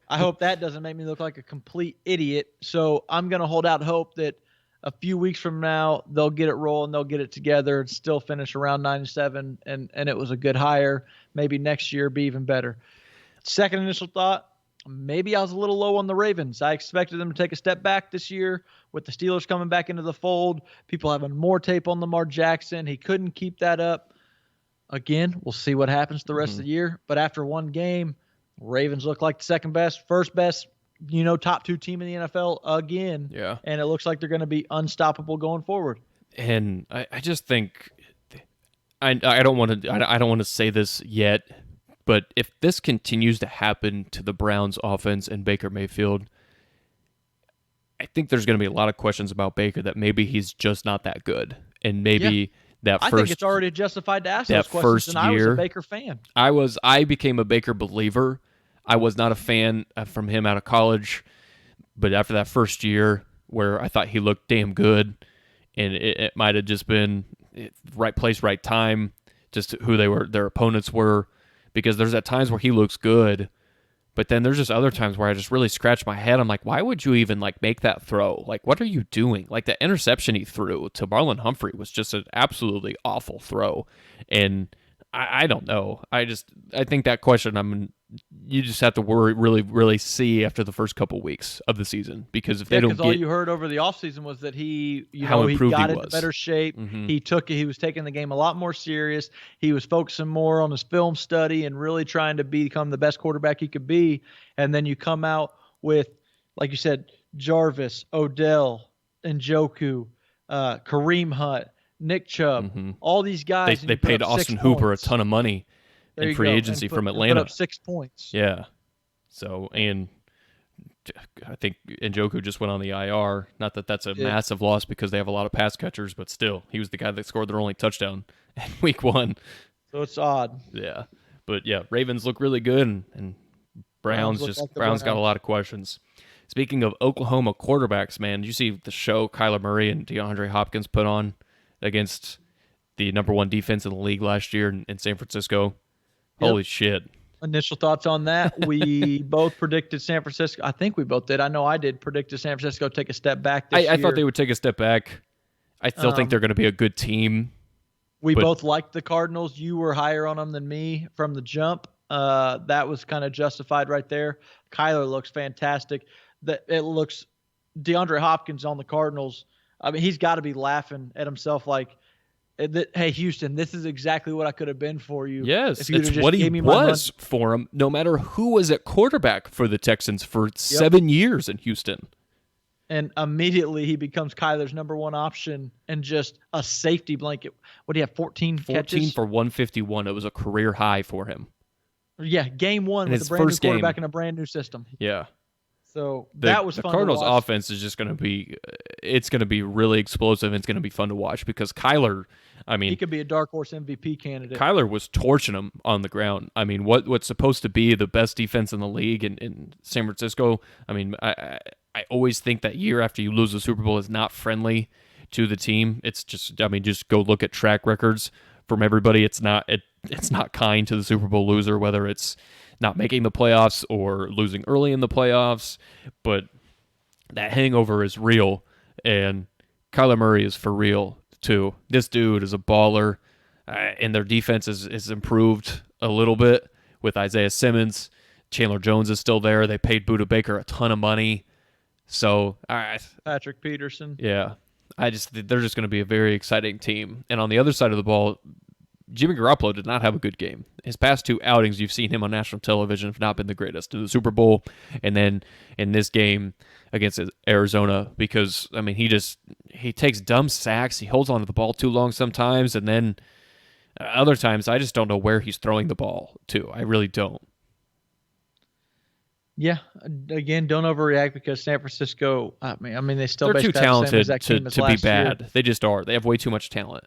I hope that doesn't make me look like a complete idiot. So I'm going to hold out hope that a few weeks from now they'll get it rolling, they'll get it together, and still finish around 9-7, and it was a good hire. Maybe next year be even better. Second initial thought, maybe I was a little low on the Ravens. I expected them to take a step back this year with the Steelers coming back into the fold, people having more tape on Lamar Jackson. He couldn't keep that up. Again, we'll see what happens the rest of the year. But after one game, Ravens look like the second best, first best, top 2 team in the NFL again. Yeah. And it looks like they're going to be unstoppable going forward. And I just think I don't want to say this yet, but if this continues to happen to the Browns offense and Baker Mayfield, I think there's going to be a lot of questions about Baker that maybe he's just not that good. And maybe I think it's already justified to ask those questions, and I was a Baker fan. I became a Baker believer. I was not a fan from him out of college, but after that first year where I thought he looked damn good, and it might have just been right place, right time, just who their opponents were, because there's at times where he looks good, but then there's just other times where I just really scratch my head. I'm like, why would you even make that throw? Like, what are you doing? Like, the interception he threw to Marlon Humphrey was just an absolutely awful throw, and I don't know. I think that question, you just have to really, really see after the first couple weeks of the season, because if they don't all you heard over the offseason was that he got into better shape. Mm-hmm. He was taking the game a lot more serious. He was focusing more on his film study and really trying to become the best quarterback he could be. And then you come out with, like you said, Jarvis, Odell, Njoku, Kareem Hunt, Nick Chubb, all these guys. They paid Austin Hooper a ton of money in free agency from Atlanta. Put up 6 points. Yeah. So, and I think Njoku just went on the IR. Not that that's a massive loss because they have a lot of pass catchers, but still, he was the guy that scored their only touchdown in week 1. So it's odd. Yeah. But yeah, Ravens look really good, and Browns got a lot of questions. Speaking of Oklahoma quarterbacks, man, did you see the show Kyler Murray and DeAndre Hopkins put on against the number one defense in the league last year in San Francisco? Yep. Holy shit. Initial thoughts on that. We both predicted San Francisco. I think we both did. I know I did predicted San Francisco take a step back this year. I thought they would take a step back. I still think they're going to be a good team. We both liked the Cardinals. You were higher on them than me from the jump. That was kind of justified right there. Kyler looks fantastic. DeAndre Hopkins on the Cardinals. I mean, he's got to be laughing at himself like, hey, Houston, this is exactly what I could have been for you. Yes, it's what he was for him, no matter who was at quarterback for the Texans for 7 years in Houston. And immediately he becomes Kyler's number one option and just a safety blanket. What do you have, 14 catches? 14 for 151. It was a career high for him. Yeah, game one with a brand new quarterback in a brand new system. Yeah. So that was fun to watch. The Cardinals' offense is just going to be – it's going to be really explosive. And it's going to be fun to watch because Kyler – I mean, he could be a dark horse MVP candidate. Kyler was torching him on the ground. I mean, what's supposed to be the best defense in the league in San Francisco? I mean, I always think that year after you lose the Super Bowl is not friendly to the team. It's just, I mean, just go look at track records from everybody. It's not kind to the Super Bowl loser, whether it's not making the playoffs or losing early in the playoffs. But that hangover is real, and Kyler Murray is for real too. This dude is a baller, and their defense is improved a little bit with Isaiah Simmons. Chandler Jones is still there. They paid Budda Baker a ton of money. So, Patrick Peterson. Yeah. They're just going to be a very exciting team. And on the other side of the ball, Jimmy Garoppolo did not have a good game. His past two outings, you've seen him on national television, have not been the greatest. In the Super Bowl, and then in this game against Arizona, because, I mean, he takes dumb sacks. He holds onto the ball too long sometimes, and then other times, I just don't know where he's throwing the ball to. I really don't. Yeah, again, don't overreact because San Francisco. I mean, they're too talented to be bad. Year. They just are. They have way too much talent.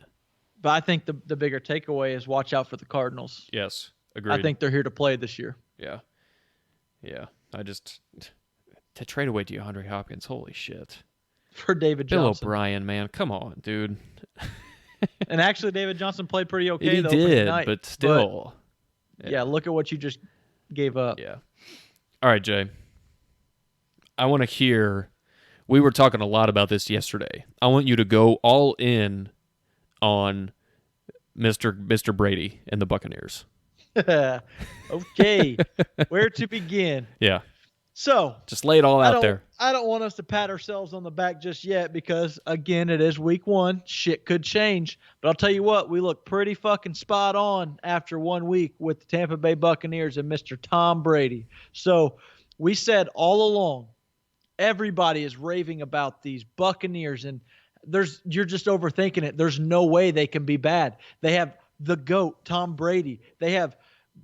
But I think the bigger takeaway is watch out for the Cardinals. Yes, agreed. I think they're here to play this year. Yeah. To trade away DeAndre Hopkins, holy shit. For David Johnson. Bill O'Brien, man, come on, dude. And actually, David Johnson played pretty okay. He did, but still. But, yeah, look at what you just gave up. Yeah. All right, Jay. I want to hear. We were talking a lot about this yesterday. I want you to go all in on Mr. Brady and the Buccaneers. Okay. Where to begin? Yeah. So just lay it all out there. I don't want us to pat ourselves on the back just yet because, again, it is week one. Shit could change. But I'll tell you what, we look pretty fucking spot on after 1 week with the Tampa Bay Buccaneers and Mr. Tom Brady. So we said all along, everybody is raving about these Buccaneers, and you're just overthinking it. There's no way they can be bad. They have the GOAT, Tom Brady. They have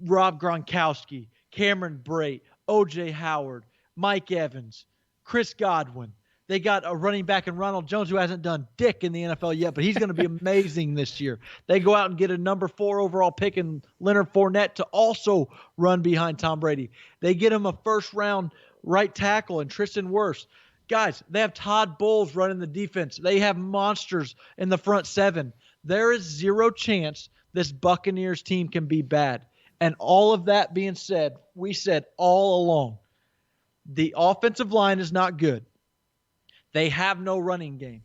Rob Gronkowski, Cameron Brate, O.J. Howard, Mike Evans, Chris Godwin. They got a running back in Ronald Jones who hasn't done dick in the NFL yet, but he's going to be amazing this year. They go out and get a number 4 overall pick in Leonard Fournette to also run behind Tom Brady. They get him a first-round right tackle in Tristan Wirfs. Guys, they have Todd Bowles running the defense. They have monsters in the front seven. There is zero chance this Buccaneers team can be bad. And all of that being said, we said all along, the offensive line is not good. They have no running game.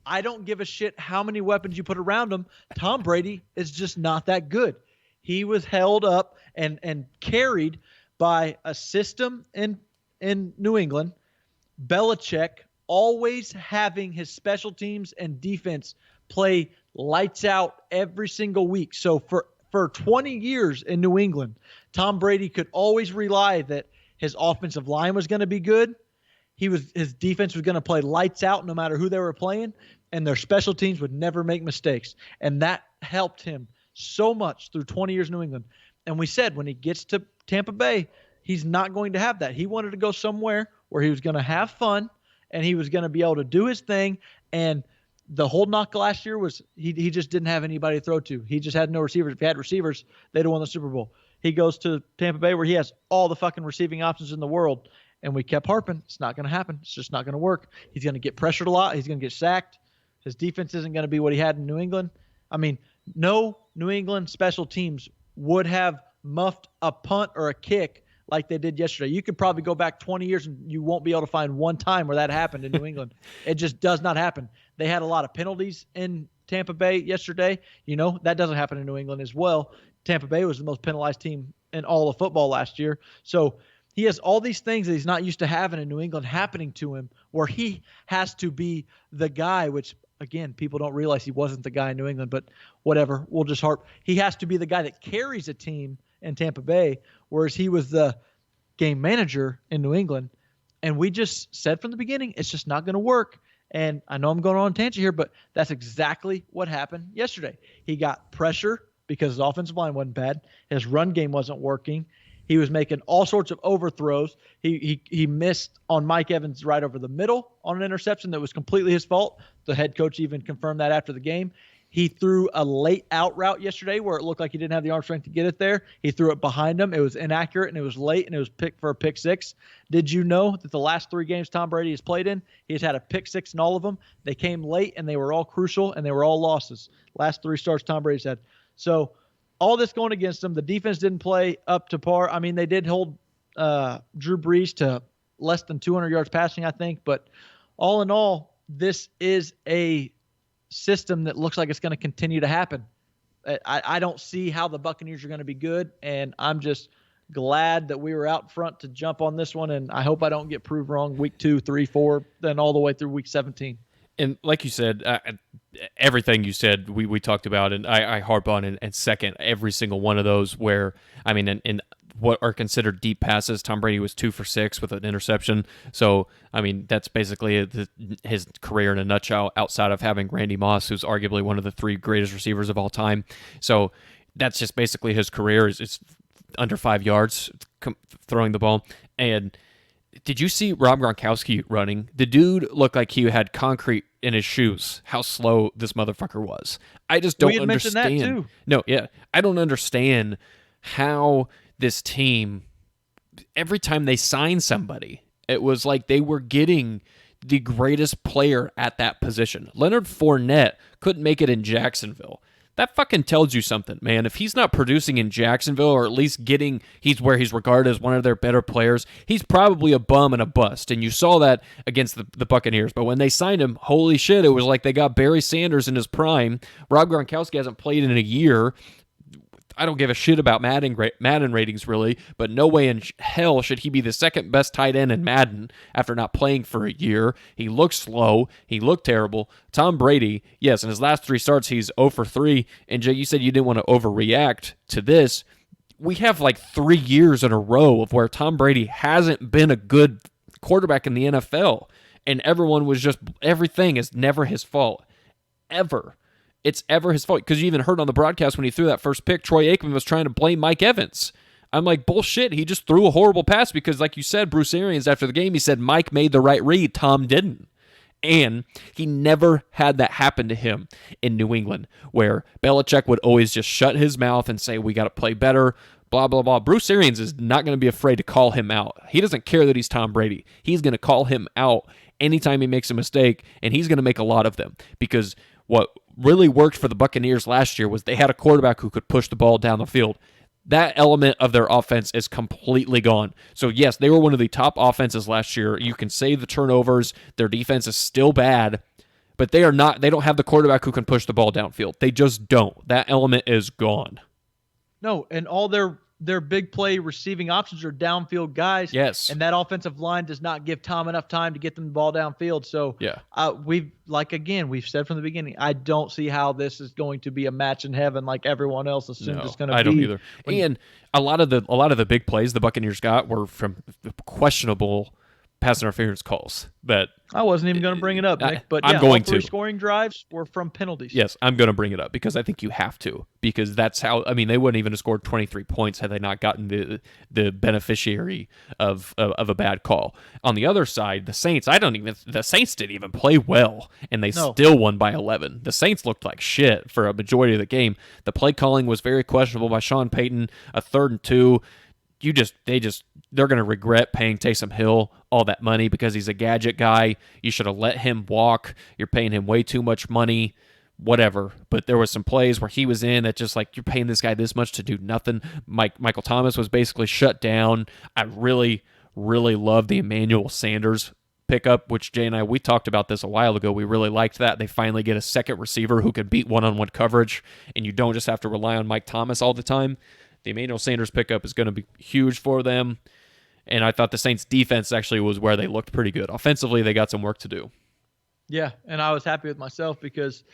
I don't give a shit how many weapons you put around them. Tom Brady is just not that good. He was held up and carried by a system in New England, Belichick always having his special teams and defense play lights out every single week. So for 20 years in New England, Tom Brady could always rely that his offensive line was going to be good. His defense was going to play lights out no matter who they were playing, and their special teams would never make mistakes. And that helped him so much through 20 years in New England. And we said when he gets to Tampa Bay, he's not going to have that. He wanted to go somewhere where he was going to have fun and he was going to be able to do his thing. And the whole knock last year was he just didn't have anybody to throw to. He just had no receivers. If he had receivers, they'd have won the Super Bowl. He goes to Tampa Bay where he has all the fucking receiving options in the world, And we kept harping, it's not going to happen. It's just not going to work. He's going to get pressured a lot. He's going to get sacked. His defense isn't going to be what he had in New England. I mean, no New England special teams would have muffed a punt or a kick like they did yesterday. You could probably go back 20 years and you won't be able to find one time where that happened in New England. It just does not happen. They had a lot of penalties in Tampa Bay yesterday. That doesn't happen in New England as well. Tampa Bay was the most penalized team in all of football last year. So he has all these things that he's not used to having in New England happening to him, where he has to be the guy, which, again, people don't realize he wasn't the guy in New England, but whatever, we'll just harp. He has to be the guy that carries a team in Tampa Bay, whereas he was the game manager in New England. And we just said from the beginning, it's just not going to work. And I know I'm going on a tangent here, but that's exactly what happened yesterday. He got pressure because his offensive line wasn't bad. His run game wasn't working. He was making all sorts of overthrows. He missed on Mike Evans right over the middle on an interception that was completely his fault. The head coach even confirmed that after the game. He threw a late out route yesterday where it looked like he didn't have the arm strength to get it there. He threw it behind him. It was inaccurate, and it was late, and it was picked for a pick six. Did you know that the last 3 games Tom Brady has played in, he's had a pick six in all of them? They came late, and they were all crucial, and they were all losses. Last 3 starts Tom Brady's had. So all this going against them. The defense didn't play up to par. I mean, they did hold Drew Brees to less than 200 yards passing, I think. But all in all, this is a system that looks like it's going to continue to happen. I don't see how the Buccaneers are going to be good, and I'm just glad that we were out front to jump on this one, and I hope I don't get proved wrong week 2, 3, 4, then all the way through week 17. And like you said, everything you said, we talked about, and I harp on and second every single one of those where, I mean, in what are considered deep passes, Tom Brady was 2 for 6 with an interception. So, I mean, that's basically his career in a nutshell outside of having Randy Moss, who's arguably one of the 3 greatest receivers of all time. So that's just basically his career is under 5 yards throwing the ball. And did you see Rob Gronkowski running? The dude looked like he had concrete in his shoes, how slow this motherfucker was. I just don't understand. We had mentioned that too. No, yeah. I don't understand how this team, every time they sign somebody, it was like they were getting the greatest player at that position. Leonard Fournette couldn't make it in Jacksonville. That fucking tells you something, man. If he's not producing in Jacksonville, or at least he's where he's regarded as one of their better players, he's probably a bum and a bust. And you saw that against the Buccaneers. But when they signed him, holy shit, it was like they got Barry Sanders in his prime. Rob Gronkowski hasn't played in a year. I don't give a shit about Madden ratings, really, but no way in hell should he be the second best tight end in Madden after not playing for a year. He looked slow. He looked terrible. Tom Brady, yes, in his last 3 starts, he's 0 for 3. And Jay, you said you didn't want to overreact to this. We have like 3 years in a row of where Tom Brady hasn't been a good quarterback in the NFL. And everything is never his fault. Ever. It's ever his fault. Because you even heard on the broadcast when he threw that first pick, Troy Aikman was trying to blame Mike Evans. I'm like, bullshit. He just threw a horrible pass because, like you said, Bruce Arians, after the game, he said Mike made the right read. Tom didn't. And he never had that happen to him in New England, where Belichick would always just shut his mouth and say, we got to play better, blah, blah, blah. Bruce Arians is not going to be afraid to call him out. He doesn't care that he's Tom Brady. He's going to call him out anytime he makes a mistake, and he's going to make a lot of them because what really worked for the Buccaneers last year was they had a quarterback who could push the ball down the field. That element of their offense is completely gone. So yes, they were one of the top offenses last year. You can say the turnovers, their defense is still bad, but they don't have the quarterback who can push the ball downfield. They just don't. That element is gone. No, and all their big play receiving options are downfield guys. Yes. And that offensive line does not give Tom enough time to get them the ball downfield. So yeah, we've said from the beginning, I don't see how this is going to be a match in heaven like everyone else assumed it's going to be. I don't either. And a lot of the big plays the Buccaneers got were from questionable pass interference calls. That I wasn't even going to bring it up, Nick. But I'm going to. Scoring drives were from penalties. Yes, I'm going to bring it up because I think you have to. Because that's how. I mean, they wouldn't even have scored 23 points had they not gotten the beneficiary of a bad call. On the other side, the Saints. The Saints didn't even play well, and they still won by 11. The Saints looked like shit for a majority of the game. The play calling was very questionable by Sean Payton. A 3rd and 2. they're going to regret paying Taysom Hill all that money because he's a gadget guy. You should have let him walk. You're paying him way too much money, whatever. But there was some plays where he was in that just like, you're paying this guy this much to do nothing. Michael Thomas was basically shut down. I really, really love the Emmanuel Sanders pickup, which Jay and we talked about this a while ago. We really liked that. They finally get a second receiver who can beat one-on-one coverage, and you don't just have to rely on Mike Thomas all the time. The Emmanuel Sanders pickup is going to be huge for them, and I thought the Saints' defense actually was where they looked pretty good. Offensively, they got some work to do. Yeah, and I was happy with myself because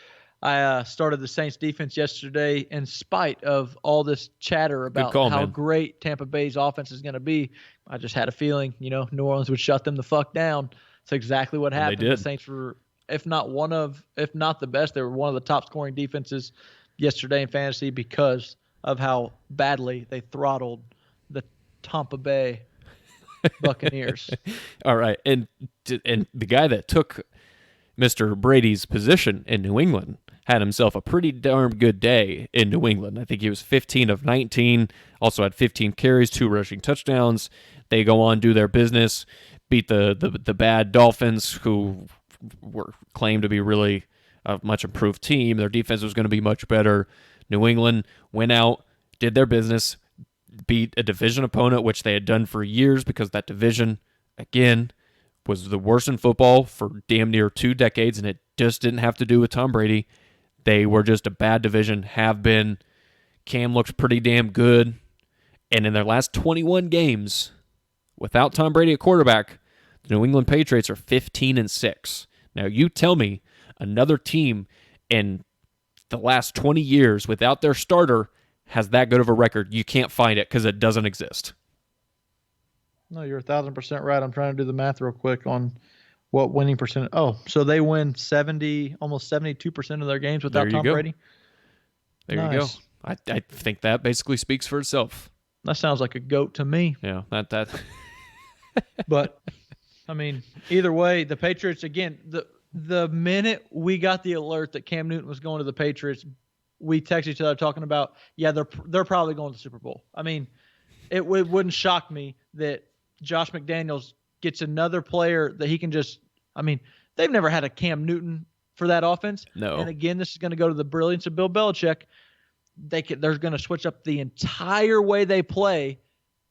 I started the Saints defense yesterday in spite of all this chatter about how great Tampa Bay's offense is going to be. I just had a feeling, New Orleans would shut them the fuck down. That's exactly what happened. They did. The Saints were, if not the best, they were one of the top scoring defenses yesterday in fantasy because of how badly they throttled the Tampa Bay Buccaneers. All right, and the guy that took Mr. Brady's position in New England had himself a pretty darn good day in New England. I think he was 15 of 19, also had 15 carries, 2 rushing touchdowns. They go on, do their business, beat the bad Dolphins, who were claimed to be really a much improved team. Their defense was going to be much better. New England went out, did their business, beat a division opponent, which they had done for years because that division, again, was the worst in football for damn near 2 decades, and it just didn't have to do with Tom Brady. They were just a bad division, have been. Cam looked pretty damn good. And in their last 21 games, without Tom Brady at quarterback, the New England Patriots are 15-6. Now, you tell me another team in the last 20 years without their starter has that good of a record. You can't find it because it doesn't exist. No, you're 1,000% right. I'm trying to do the math real quick on what winning percent. Oh, so they win almost 72% of their games without Tom Brady. There you go. I think that basically speaks for itself. That sounds like a goat to me. Yeah, that. But I mean, either way, the Patriots again. The minute we got the alert that Cam Newton was going to the Patriots, we texted each other talking about, they're probably going to the Super Bowl. I mean, it wouldn't shock me that Josh McDaniels gets another player that he can just – I mean, they've never had a Cam Newton for that offense. No. And, again, this is going to go to the brilliance of Bill Belichick. They're going to switch up the entire way they play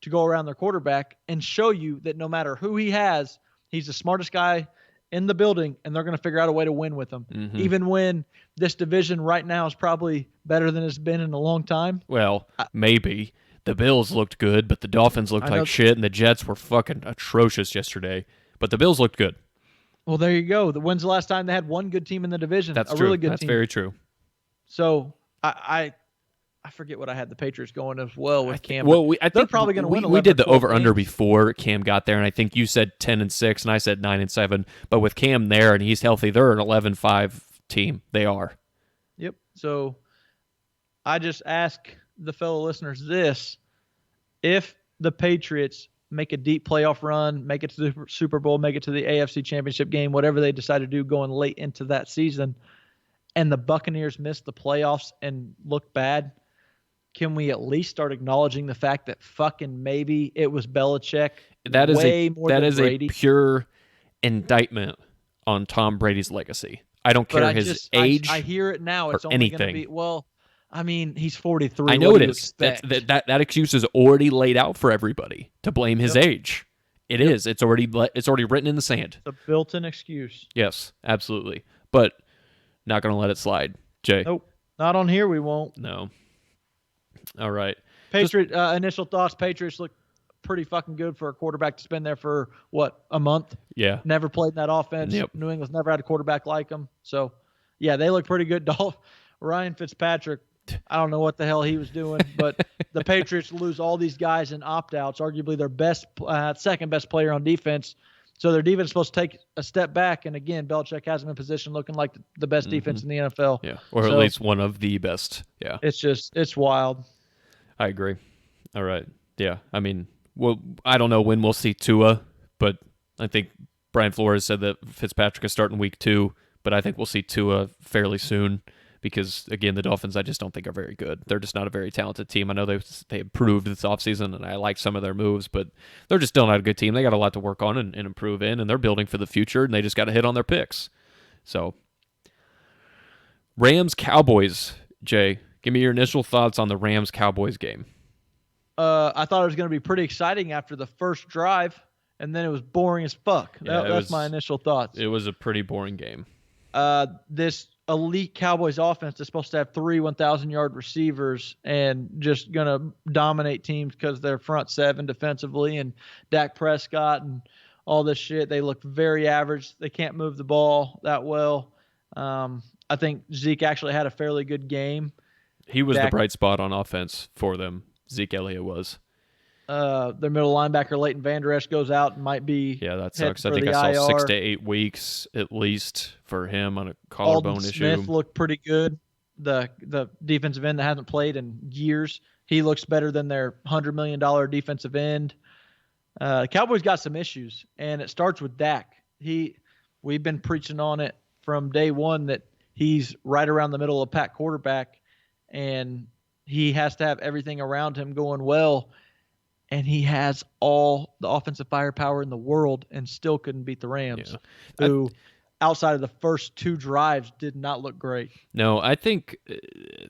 to go around their quarterback and show you that no matter who he has, he's the smartest guy in the building, and they're going to figure out a way to win with him. Mm-hmm. Even when this division right now is probably better than it's been in a long time. Well, maybe. The Bills looked good, but the Dolphins looked like shit, and the Jets were fucking atrocious yesterday. But the Bills looked good. Well, there you go. When's the last time they had one good team in the division? That's true. Really good That's team. very true. So I forget what I had the Patriots going as well with Cam. Well, I think they're probably going to win. We did the over/under before Cam got there, and I think you said 10-6, and I said 9-7. But with Cam there and he's healthy, they're an 11-5 team. They are. Yep. So I just ask the fellow listeners this: if the Patriots make a deep playoff run, make it to the Super Bowl, make it to the AFC Championship game, whatever they decide to do going late into that season, and the Buccaneers miss the playoffs and look bad, can we at least start acknowledging the fact that fucking maybe it was Belichick? That is a pure indictment on Tom Brady's legacy. I don't care his age. I hear it now. It's only going to be, well, I mean, he's 43. I know it is. That excuse is already laid out for everybody to blame his age. It is. It's already written in the sand. It's a built-in excuse. Yes, absolutely. But not going to let it slide, Jay. Nope. Not on here. We won't. No. All right. Initial thoughts. Patriots look pretty fucking good for a quarterback to spend there for, a month? Yeah. Never played in that offense. Yep. New England's never had a quarterback like him. So, yeah, they look pretty good. Ryan Fitzpatrick, I don't know what the hell he was doing, but the Patriots lose all these guys in opt-outs, arguably their second-best player on defense. So their defense is supposed to take a step back, and again, Belichick has them in position looking like the best defense in the NFL. Yeah, or at least one of the best. Yeah. It's wild. I agree. All right. Yeah, I mean, well, I don't know when we'll see Tua, but I think Brian Flores said that Fitzpatrick is starting week 2, but I think we'll see Tua fairly soon. because, again, the Dolphins I just don't think are very good. They're just not a very talented team. I know they improved this offseason, and I like some of their moves, but they're just still not a good team. They got a lot to work on and improve in, and they're building for the future, and they just got to hit on their picks. So, Rams-Cowboys, Jay. Give me your initial thoughts on the Rams-Cowboys game. I thought it was going to be pretty exciting after the first drive, and then it was boring as fuck. That's my initial thoughts. It was a pretty boring game. This elite Cowboys offense is supposed to have 3 1,000-yard receivers and just going to dominate teams because they're front seven defensively and Dak Prescott and all this shit. They look very average. They can't move the ball that well. I think Zeke actually had a fairly good game. He was the bright spot on offense for them. Zeke Elliott was. Their middle linebacker, Leighton Vander Esch, goes out and might be. Yeah, that sucks. I think I saw IR. 6 to 8 weeks at least for him on a collarbone issue. Smith looked pretty good. The defensive end that hasn't played in years. He looks better than their $100 million defensive end. Cowboys got some issues, and it starts with Dak. We've been preaching on it from day one that he's right around the middle of Pat quarterback, and he has to have everything around him going well. And he has all the offensive firepower in the world and still couldn't beat the Rams, who outside of the first 2 drives did not look great. No, I think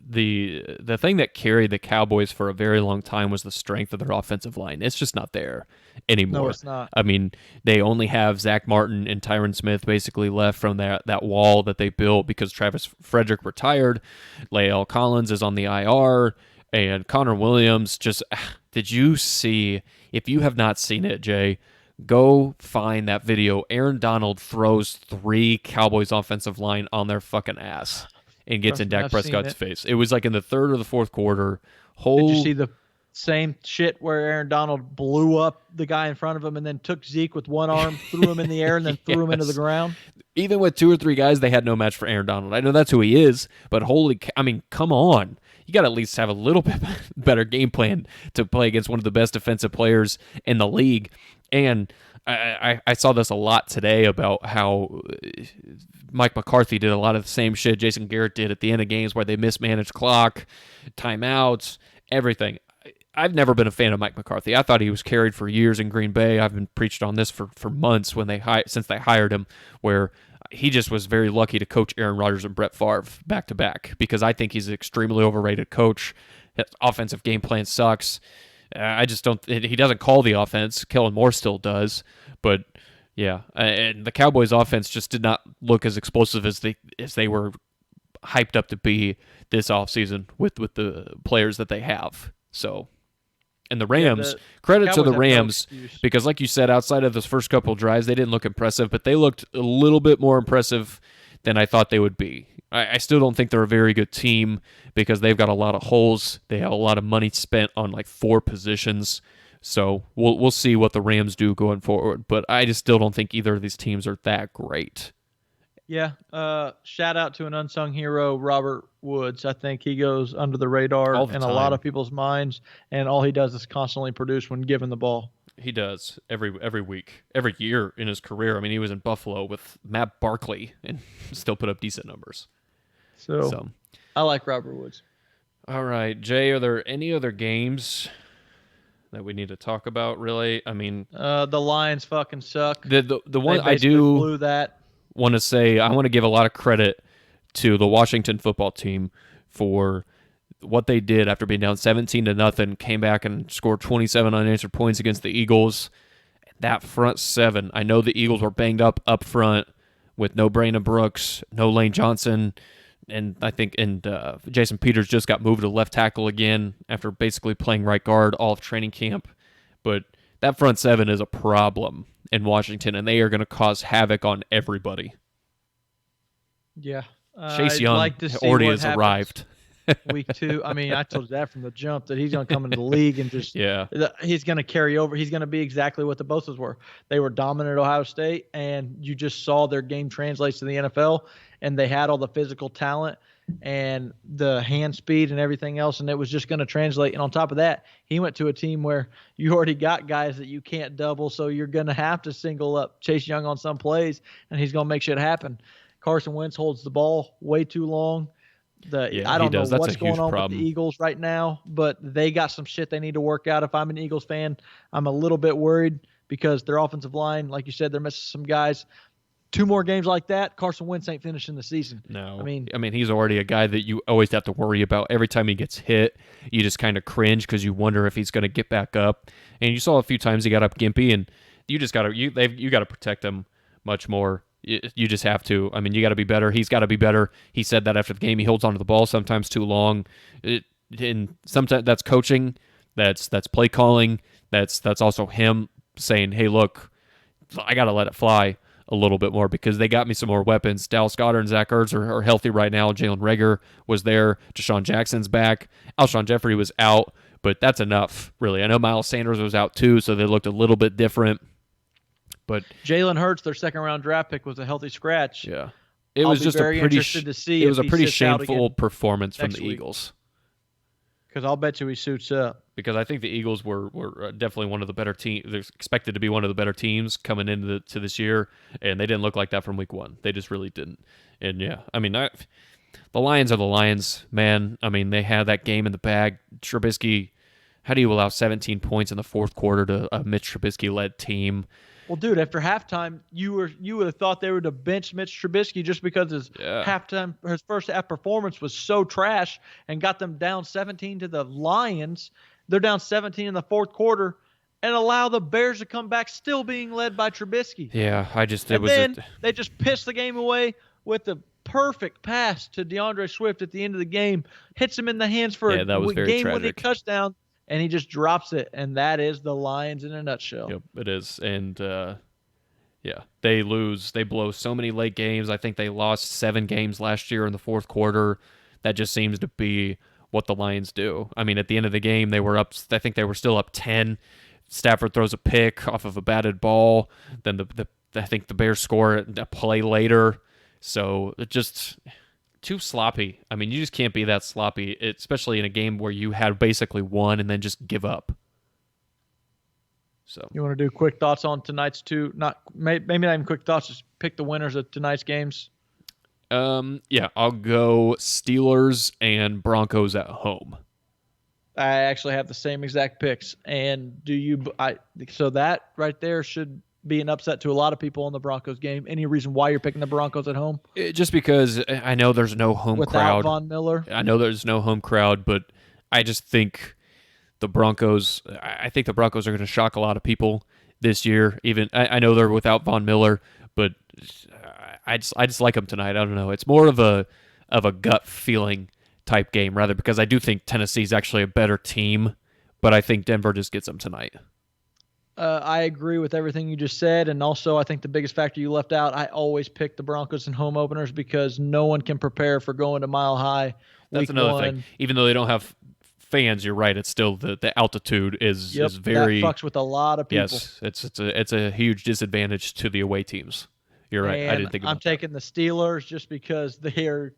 the thing that carried the Cowboys for a very long time was the strength of their offensive line. It's just not there anymore. No, it's not. I mean, they only have Zach Martin and Tyron Smith basically left from that wall that they built because Travis Frederick retired. Lael Collins is on the IR. And Connor Williams just – did you see – if you have not seen it, Jay, go find that video. Aaron Donald throws 3 Cowboys offensive line on their fucking ass and gets in Dak Prescott's face. It was like in the third or the fourth quarter. Did you see the same shit where Aaron Donald blew up the guy in front of him and then took Zeke with one arm, threw him in the air, and then threw him into the ground? Even with 2 or 3 guys, they had no match for Aaron Donald. I know that's who he is, but come on. You got to at least have a little bit better game plan to play against one of the best defensive players in the league. And I saw this a lot today about how Mike McCarthy did a lot of the same shit Jason Garrett did at the end of games where they mismanaged clock, timeouts, everything. I've never been a fan of Mike McCarthy. I thought he was carried for years in Green Bay. I've been preached on this for months since they hired him, where he just was very lucky to coach Aaron Rodgers and Brett Favre back to back because I think he's an extremely overrated coach. His offensive game plan sucks. I just don't. He doesn't call the offense. Kellen Moore still does, but yeah. And the Cowboys' offense just did not look as explosive as they were hyped up to be this offseason with the players that they have. So. And the Rams, credit to the Rams, because like you said, outside of those first couple of drives, they didn't look impressive, but they looked a little bit more impressive than I thought they would be. I still don't think they're a very good team because they've got a lot of holes. They have a lot of money spent on like 4 positions. So we'll see what the Rams do going forward, but I just still don't think either of these teams are that great. Yeah, shout out to an unsung hero, Robert Woods. I think he goes under the radar in a lot of people's minds, and all he does is constantly produce when given the ball. He does every week, every year in his career. I mean, he was in Buffalo with Matt Barkley and still put up decent numbers. So I like Robert Woods. All right, Jay, are there any other games that we need to talk about, really? I mean, the Lions fucking suck. The one I do blew that. Want to say I want to give a lot of credit to the Washington football team for what they did after being down 17-0, came back and scored 27 unanswered points against the Eagles. That front 7, I know the Eagles were banged up front with no Brandon Brooks, no Lane Johnson, and I think Jason Peters just got moved to left tackle again after basically playing right guard all of training camp. But that front 7 is a problem in Washington, and they are going to cause havoc on everybody. Yeah. Chase Young already has arrived. Week 2. I mean, I told you that from the jump that he's going to come into the league and just he's going to carry over. He's going to be exactly what the Bosa's were. They were dominant at Ohio State, and you just saw their game translates to the NFL, and they had all the physical talent and the hand speed and everything else, and it was just going to translate. And on top of that, he went to a team where you already got guys that you can't double, so you're going to have to single up Chase Young on some plays, and he's going to make shit happen. Carson Wentz holds the ball way too long. I don't know what's going on with the Eagles right now, but they got some shit they need to work out. If I'm an Eagles fan, I'm a little bit worried because their offensive line, like you said, they're missing some guys. 2 more games like that, Carson Wentz ain't finishing the season. No. I mean, he's already a guy that you always have to worry about. Every time he gets hit, you just kind of cringe because you wonder if he's going to get back up. And you saw a few times he got up gimpy, and you just got to protect him much more. You just have to. I mean, you got to be better. He's got to be better. He said that after the game. He holds onto the ball sometimes too long. And sometimes that's coaching. That's play calling. That's also him saying, "Hey, look, I got to let it fly a little bit more because they got me some more weapons." Dallas Goedert and Zach Ertz are healthy right now. Jalen Reagor was there. Deshaun Jackson's back. Alshon Jeffrey was out, but that's enough, really. I know Miles Sanders was out too, so they looked a little bit different. But Jalen Hurts, their second-round draft pick, was a healthy scratch. Yeah, it was just a pretty shameful performance from the Eagles. Because I'll bet you he suits up. Because I think the Eagles were definitely one of the better teams. They're expected to be one of the better teams coming into this year, and they didn't look like that from week 1. They just really didn't. And yeah, I mean, the Lions are the Lions, man. I mean, they had that game in the bag. Trubisky, how do you allow 17 points in the fourth quarter to a Mitch Trubisky-led team? Well, dude, after halftime, you would have thought they would have benched Mitch Trubisky just because his first half performance was so trash and got them down 17 to the Lions. They're down 17 in the fourth quarter and allow the Bears to come back still being led by Trubisky. Yeah, they just pissed the game away with the perfect pass to DeAndre Swift at the end of the game. Hits him in the hands for a game-winning touchdown. And he just drops it, and that is the Lions in a nutshell. Yep, it is. And, they lose. They blow so many late games. I think they lost 7 games last year in the fourth quarter. That just seems to be what the Lions do. I mean, at the end of the game, they were up. I think they were still up 10. Stafford throws a pick off of a batted ball. Then I think the Bears score a play later. So it just too sloppy. I mean, you just can't be that sloppy, especially in a game where you had basically won and then just give up. So you want to do quick thoughts on tonight's two? Maybe not even quick thoughts. Just pick the winners of tonight's games. Yeah, I'll go Steelers and Broncos at home. I actually have the same exact picks. And so that right there should be an upset to a lot of people in the Broncos game. Any reason why you're picking the Broncos at home? Just because I know there's no home crowd. Without Von Miller? I know there's no home crowd, but I just think the Broncos are going to shock a lot of people this year. Even I know they're without Von Miller, but I just like them tonight. I don't know. It's more of a gut feeling type game rather because I do think Tennessee's actually a better team, but I think Denver just gets them tonight. I agree with everything you just said, and also I think the biggest factor you left out, I always pick the Broncos in home openers because no one can prepare for going to Mile High. That's another thing. Even though they don't have fans, you're right. It's still the altitude is very that fucks with a lot of people. Yes, it's a huge disadvantage to the away teams. You're right. And I didn't think about I'm taking the Steelers just because they're.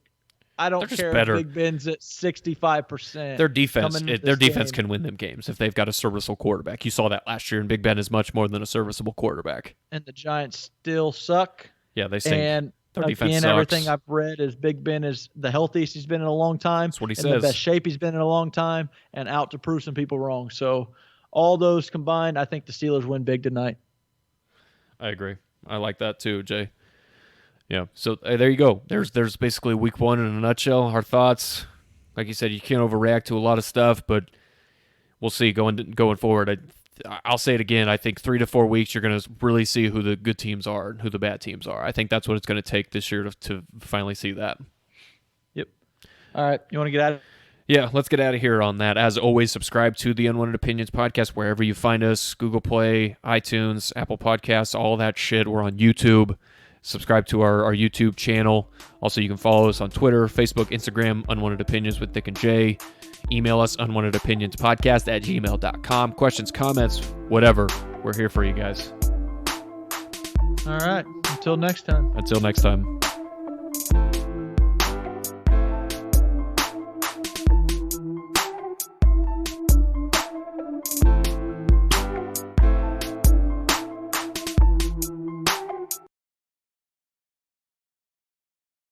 I don't care better. If Big Ben's at 65%. Their defense can win them games if they've got a serviceable quarterback. You saw that last year, and Big Ben is much more than a serviceable quarterback. And the Giants still suck. Yeah, they stink. And their defense sucks. Everything I've read is Big Ben is the healthiest he's been in a long time. That's what he in says. The best shape he's been in a long time, and out to prove some people wrong. So all those combined, I think the Steelers win big tonight. I agree. I like that too, Jay. Yeah, so there you go. There's basically week 1 in a nutshell. Our thoughts, like you said, you can't overreact to a lot of stuff, but we'll see going forward. I'll say it again. I think 3 to 4 weeks you're going to really see who the good teams are and who the bad teams are. I think that's what it's going to take this year to finally see that. Yep. All right, you want to get out of Yeah, let's get out of here on that. As always, subscribe to the Unwanted Opinions podcast wherever you find us, Google Play, iTunes, Apple Podcasts, all that shit. We're on YouTube. Subscribe to our YouTube channel. Also, you can follow us on Twitter, Facebook, Instagram, Unwanted Opinions with Dick and Jay. Email us, unwantedopinionspodcast@gmail.com. Questions, comments, whatever. We're here for you guys. All right. Until next time. Until next time.